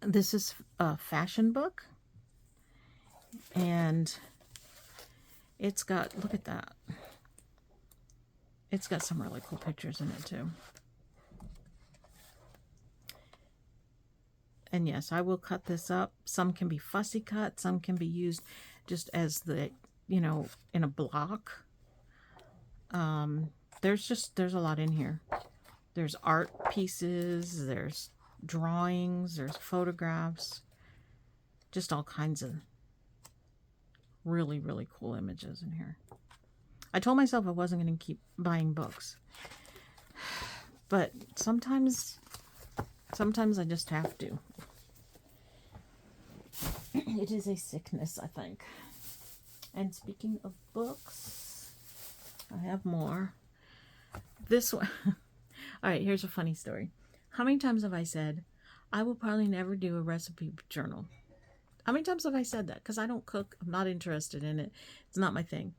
This is a fashion book. And it's got, look at that. It's got some really cool pictures in it too. And yes, I will cut this up. Some can be fussy cut. Some can be used just as the, you know, in a block. There's a lot in here. There's art pieces. There's drawings. There's photographs. Just all kinds of really, really cool images in here. I told myself I wasn't going to keep buying books. But sometimes I just have to. It is a sickness, I think. And speaking of books, I have more. This one. All right, here's a funny story. How many times have I said, I will probably never do a recipe journal? How many times have I said that? Because I don't cook. I'm not interested in it. It's not my thing.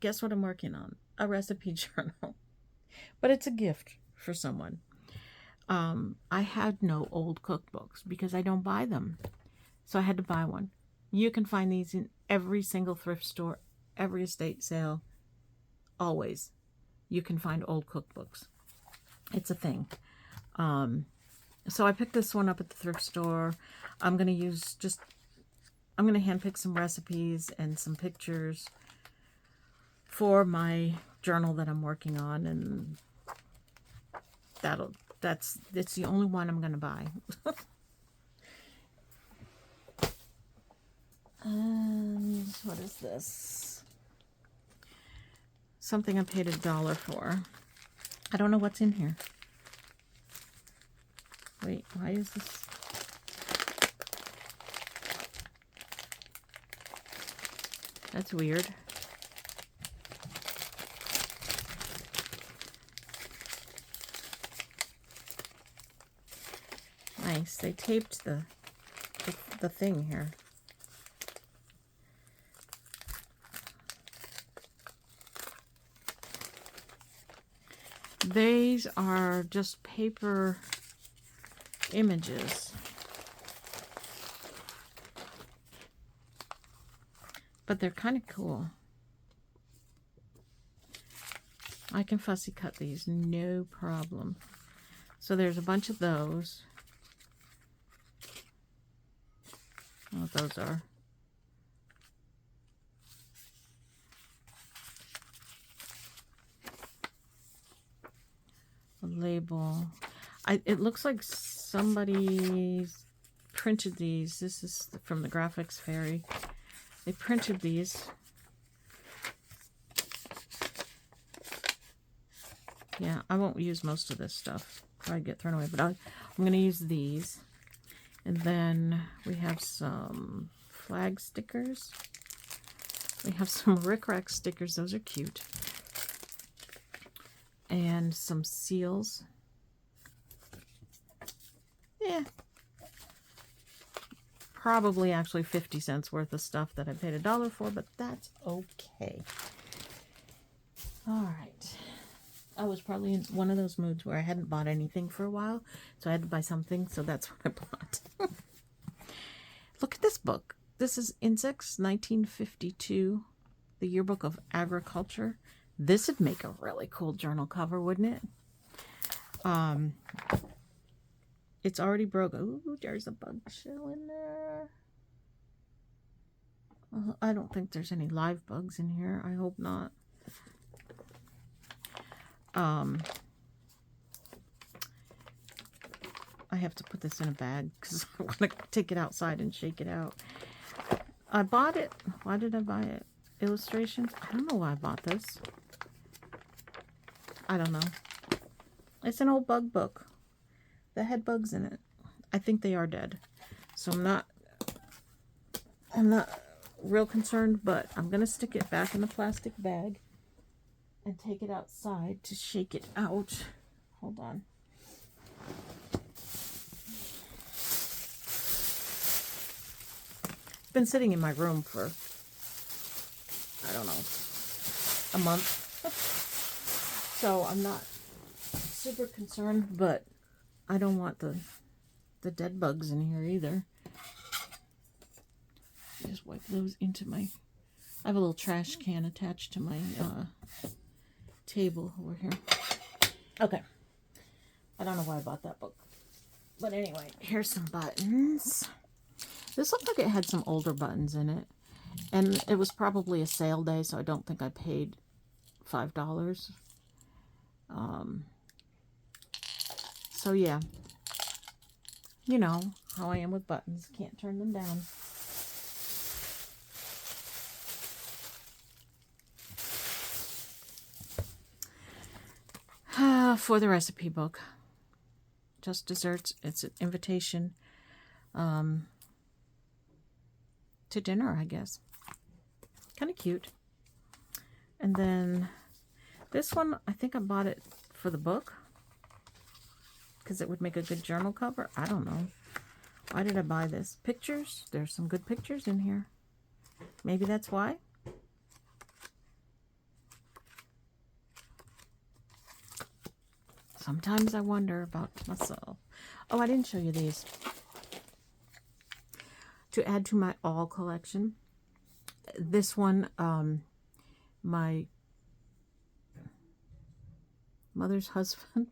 Guess what I'm working on? A recipe journal. But it's a gift for someone. I had no old cookbooks because I don't buy them. So I had to buy one. You can find these in every single thrift store, every estate sale. Always. You can find old cookbooks. It's a thing. So I picked this one up at the thrift store. I'm going to handpick some recipes and some pictures for my journal that I'm working on, and it's the only one I'm going to buy. And what is this? Something I paid $1 for. I don't know what's in here. Wait, why is this? That's weird. Nice. They taped the thing here. These are just paper images. But they're kind of cool. I can fussy cut these, no problem. So there's a bunch of those. I don't know what those are. A label. It looks like somebody printed these. This is from the Graphics Fairy. They printed these. Yeah, I won't use most of this stuff. Probably get thrown away, but I'm going to use these. And then we have some flag stickers. We have some Rick Rack stickers. Those are cute. And some seals. Yeah. Probably actually 50 cents worth of stuff that I paid $1 for, but that's okay. All right. I was probably in one of those moods where I hadn't bought anything for a while, so I had to buy something, so that's what I bought. Look at this book. This is Insects, 1952, the Yearbook of Agriculture. This would make a really cool journal cover, wouldn't it? it's already broke. Ooh, there's a bug shell in there. I don't think there's any live bugs in here. I hope not. I have to put this in a bag because I want to take it outside and shake it out. I bought it. Why did I buy it? Illustrations? I don't know why I bought this. I don't know. It's an old bug book that had bugs in it. I think they are dead. So I'm not real concerned, but I'm going to stick it back in the plastic bag and take it outside to shake it out. Hold on. It's been sitting in my room for, I don't know, a month. So I'm not super concerned, but I don't want the dead bugs in here either. Just wipe those into my, I have a little trash can attached to my table over here. Okay. I don't know why I bought that book. But anyway, here's some buttons. This looked like it had some older buttons in it. And it was probably a sale day, so I don't think I paid $5. So yeah. You know how I am with buttons. Can't turn them down. For the recipe book. Just desserts. It's an invitation to dinner, I guess. Kind of cute. And then this one, I think I bought it for the book because it would make a good journal cover. I don't know. Why did I buy this? Pictures. There's some good pictures in here. Maybe that's why. Sometimes I wonder about myself. Oh, I didn't show you these. To add to my all collection. This one, my mother's husband.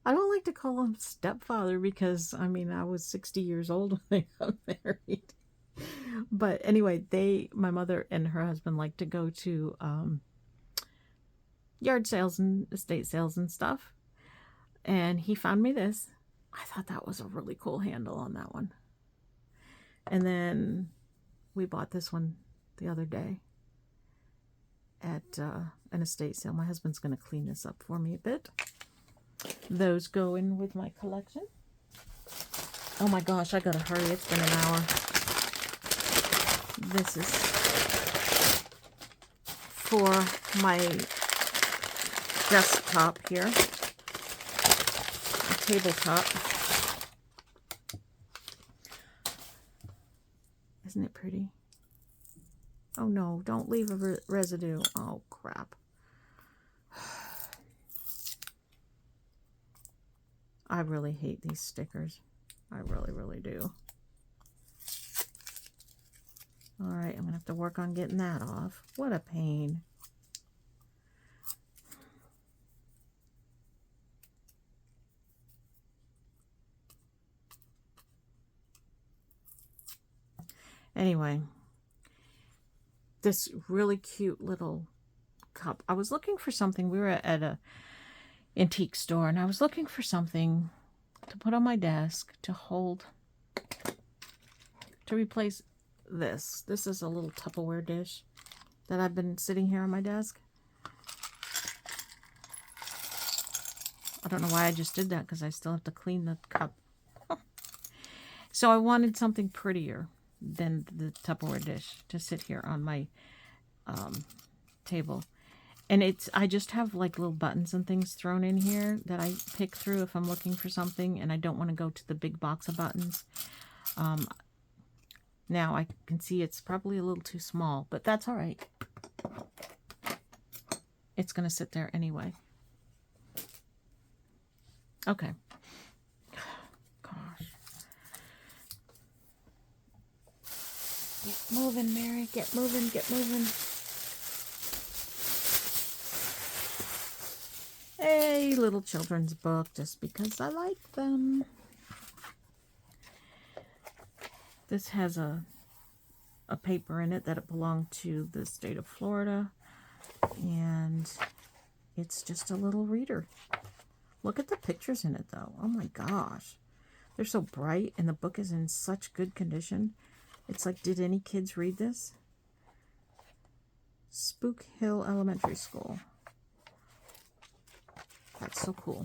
I don't like to call him stepfather because, I mean, I was 60 years old when they got married. But anyway, my mother and her husband like to go to yard sales and estate sales and stuff. And he found me this. I thought that was a really cool handle on that one. And then we bought this one the other day at an estate sale. My husband's going to clean this up for me a bit. Those go in with my collection. Oh my gosh, I gotta hurry. It's been an hour. This is for my desktop here. A tabletop. Isn't it pretty? Oh no, don't leave a residue. Oh crap. I really hate these stickers. I really, really do. Alright, I'm going to have to work on getting that off. What a pain. Anyway, this really cute little cup. I was looking for something. We were at a antique store and I was looking for something to put on my desk to hold, to replace this. This is a little Tupperware dish that I've been sitting here on my desk. I don't know why I just did that because I still have to clean the cup. So I wanted something prettier than the Tupperware dish to sit here on my table. And I just have like little buttons and things thrown in here that I pick through if I'm looking for something and I don't want to go to the big box of buttons. Now I can see it's probably a little too small, but that's all right. It's going to sit there anyway. Okay. Gosh. Get moving, Mary. Get moving, get moving. A little children's book just because I like them. This has a paper in it that it belonged to the state of Florida. And it's just a little reader. Look at the pictures in it, though. Oh my gosh. They're so bright, and the book is in such good condition. It's like, did any kids read this? Spook Hill Elementary School. That's so cool.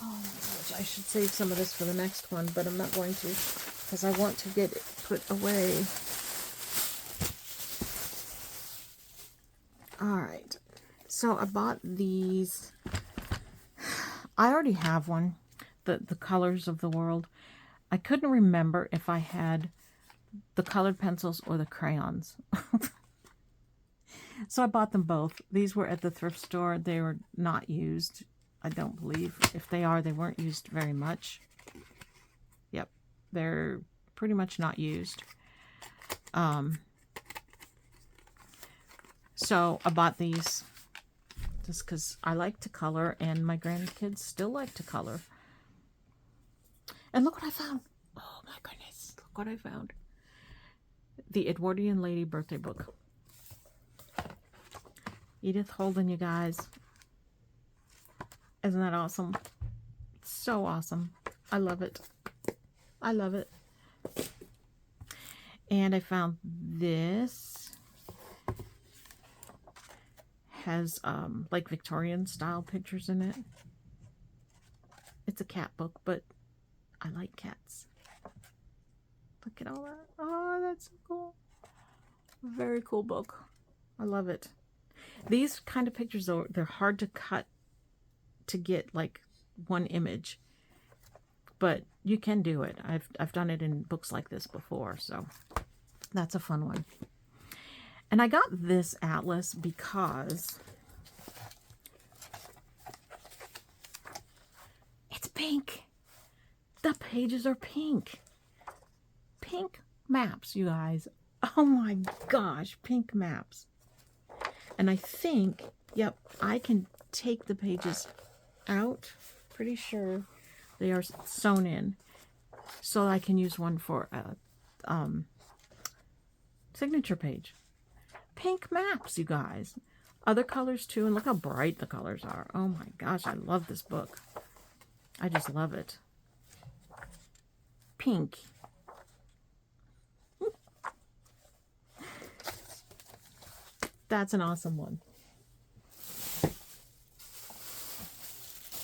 Oh my gosh, I should save some of this for the next one, but I'm not going to because I want to get it put away. Alright, so I bought these. I already have one, the Colors of the World. I couldn't remember if I had the colored pencils or the crayons. So I bought them both. These were at the thrift store. They were not used, I don't believe. If they are, they weren't used very much. Yep, they're pretty much not used. So I bought these just because I like to color, and my grandkids still like to color. And look what I found. Oh my goodness, look what I found. The Edwardian Lady birthday book. Edith Holden, you guys. Isn't that awesome? So awesome. I love it. I love it. And I found this. Has like Victorian style pictures in it. It's a cat book, but I like cats. Look at all that. Oh, that's so cool. Very cool book. I love it. These kind of pictures, though, they're hard to cut to get like one image, but you can do it. I've done it in books like this before, so that's a fun one. And I got this atlas because it's pink. The pages are pink. Pink maps, you guys. Oh my gosh, pink maps. And I think, yep, I can take the pages out. Pretty sure they are sewn in. So I can use one for a signature page. Pink maps, you guys. Other colors too, and look how bright the colors are. Oh my gosh, I love this book. I just love it. Pink. That's an awesome one.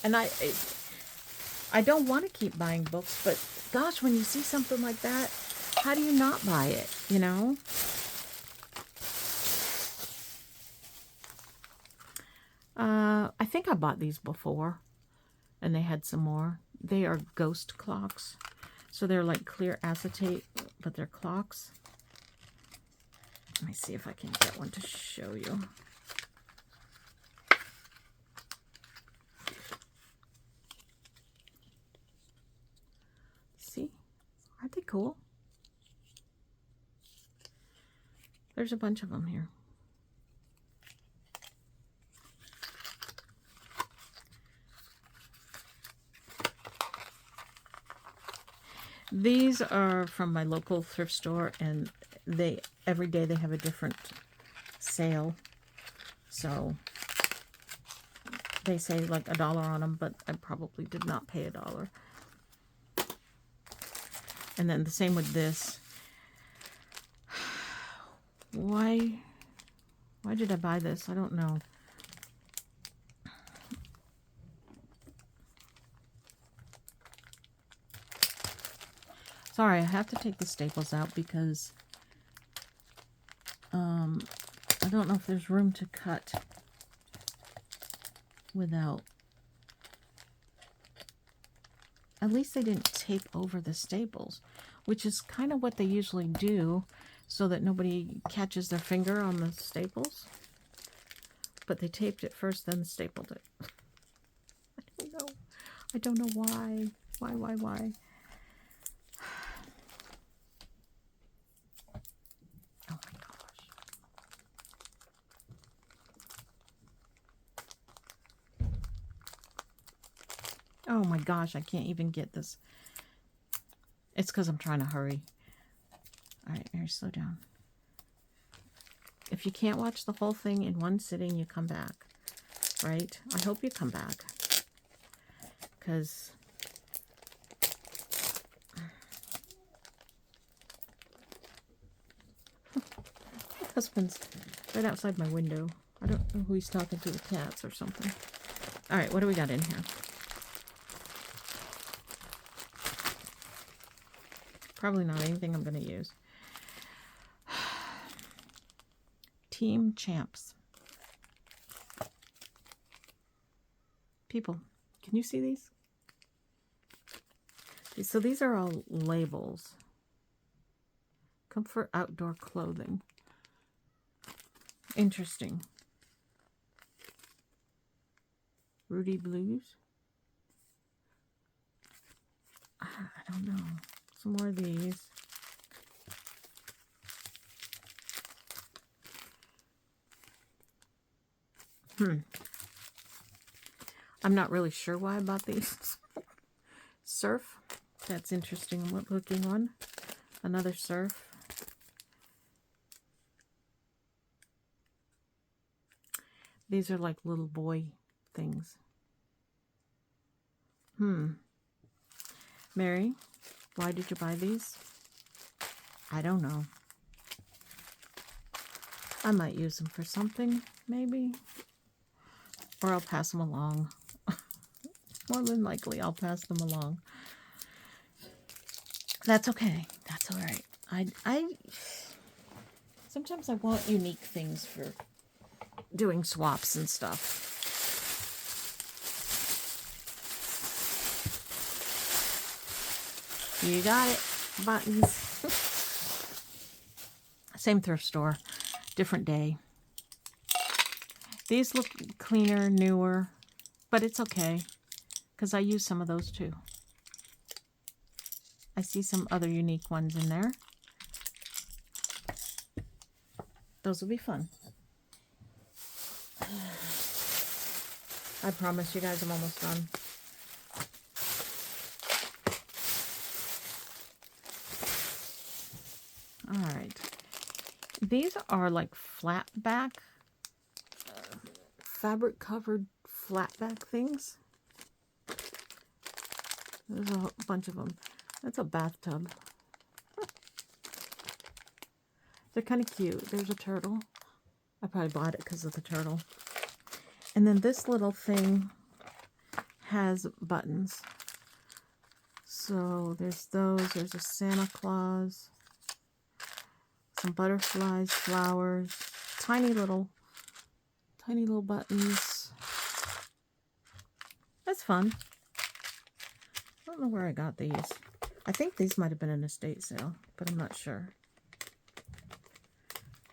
And I don't want to keep buying books, but gosh, when you see something like that, how do you not buy it, you know? I think I bought these before, and they had some more. They are ghost clocks. So they're like clear acetate, but they're clocks. Let me see if I can get one to show you. See? Aren't they cool? There's a bunch of them here. These are from my local thrift store, and every day they have a different sale. So they say like $1 on them, but I probably did not pay $1. And then the same with this. Why did I buy this? I don't know. Sorry, I have to take the staples out because I don't know if there's room to cut without. At least they didn't tape over the staples, which is kind of what they usually do so that nobody catches their finger on the staples. But they taped it first, then stapled it. I don't know. I don't know why. Why? Oh my gosh, I can't even get this. It's because I'm trying to hurry. All right, Mary, slow down. If you can't watch the whole thing in one sitting, you come back, right? I hope you come back. Because my husband's right outside my window. I don't know who he's talking to, the cats or something. All right, what do we got in here? Probably not anything I'm going to use. Team Champs. People, can you see these? So these are all labels. Comfort outdoor clothing. Interesting. Rudy Blues. I don't know. Some more of these. I'm not really sure why I bought these. Surf. That's interesting. I'm looking on. Another surf. These are like little boy things. Mary, why did you buy these? I don't know. I might use them for something, maybe. Or I'll pass them along. More than likely, I'll pass them along. That's okay. That's all right. Sometimes I want unique things for doing swaps and stuff. You got it. Buttons. Same thrift store. Different day. These look cleaner, newer, but it's okay because I use some of those too. I see some other unique ones in there. Those will be fun. I promise you guys I'm almost done. All right. These are like flat back, fabric covered flat back things. There's a bunch of them. That's a bathtub. They're kind of cute. There's a turtle. I probably bought it because of the turtle. And then this little thing has buttons. So there's those. There's a Santa Claus. Some butterflies, flowers. Tiny little buttons. That's fun. I don't know where I got these. I think these might have been an estate sale, but I'm not sure.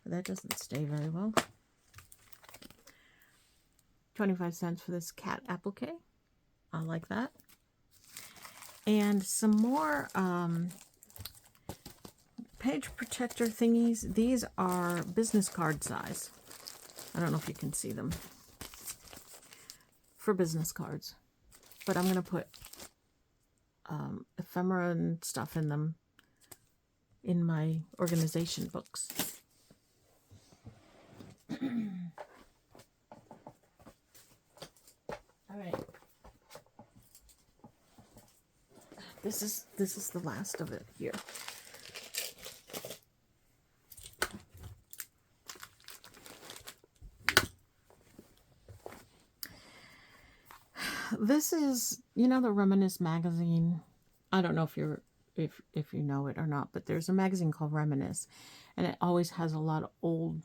But that doesn't stay very well. 25 cents for this cat appliqué. I like that. And some more page protector thingies. These are business card size. I don't know if you can see them. For business cards. But I'm going to put ephemera and stuff in them in my organization books. All right. This is the last of it here. This is, you know, the Reminisce magazine. I don't know if you know it or not, but there's a magazine called Reminisce, and it always has a lot of old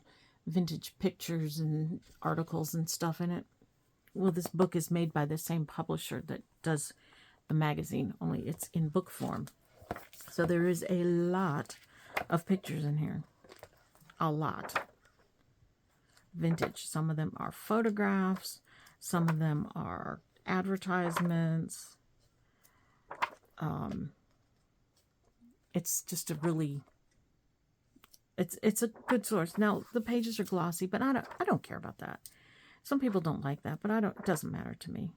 vintage pictures and articles and stuff in it. Well, this book is made by the same publisher that does the magazine, only it's in book form. So there is a lot of pictures in here. A lot. Vintage. Some of them are photographs. Some of them are advertisements. It's just a really, it's a good source. Now the pages are glossy, but I don't care about that. Some people don't like that, but it doesn't matter to me.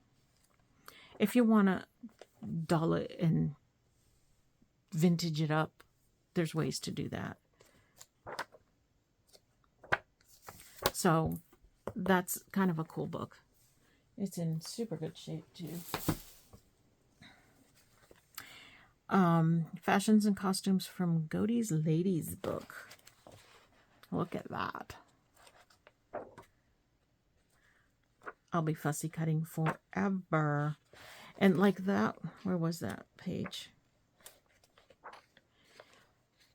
If you want to dull it and vintage it up, there's ways to do that. So that's kind of a cool book. It's in super good shape too. Fashions and costumes from Godey's Ladies Book. Look at that. I'll be fussy cutting forever. And like that, where was that page?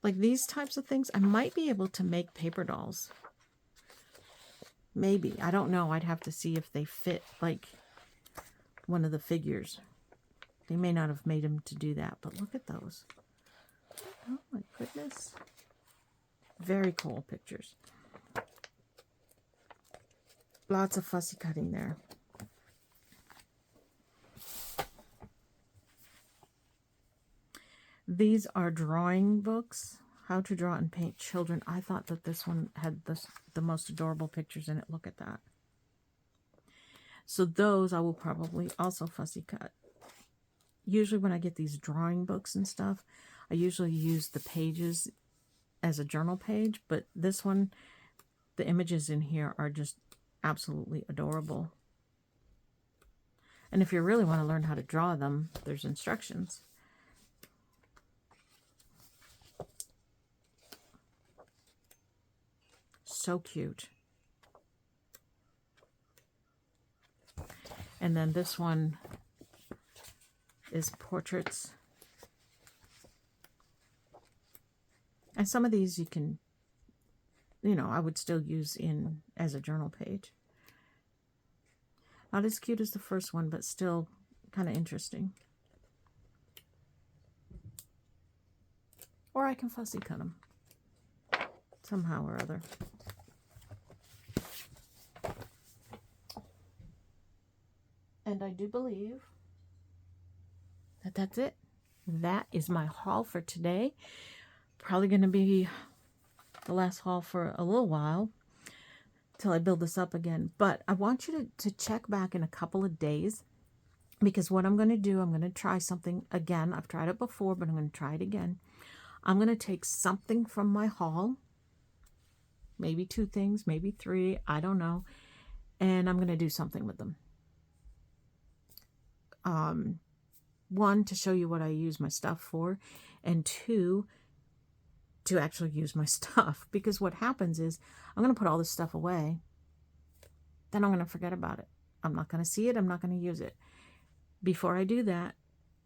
Like these types of things, I might be able to make paper dolls. Maybe. I don't know. I'd have to see if they fit like one of the figures. They may not have made them to do that, but look at those. Oh my goodness. Very cool pictures. Lots of fussy cutting there. These are drawing books. How to Draw and Paint Children. I thought that this one had the most adorable pictures in it. Look at that. So those I will probably also fussy cut. Usually when I get these drawing books and stuff, I usually use the pages as a journal page, but this one, the images in here are just absolutely adorable. And if you really want to learn how to draw them, there's instructions. So cute. And then this one is portraits. And some of these you can, you know, I would still use in as a journal page. Not as cute as the first one, but still kind of interesting. Or I can fussy cut them somehow or other. And I do believe that that's it. That is my haul for today. Probably going to be the last haul for a little while till I build this up again. But I want you to check back in a couple of days, because what I'm going to do, I'm going to try something again. I've tried it before, but I'm going to try it again. I'm going to take something from my haul, maybe 2 things, maybe 3, I don't know, and I'm going to do something with them. 1, to show you what I use my stuff for, and 2, to actually use my stuff. Because what happens is I'm going to put all this stuff away, then I'm going to forget about it. I'm not going to see it. I'm not going to use it. Before I do that,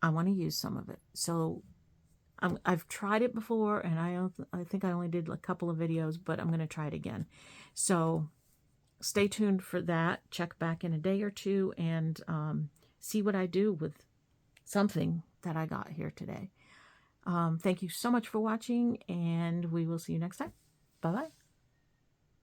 I want to use some of it. So I've tried it before, and I think I only did a couple of videos, but I'm going to try it again. So stay tuned for that. Check back in a day or 2 and see what I do with something that I got here today. Thank you so much for watching, and we will see you next time. Bye-bye.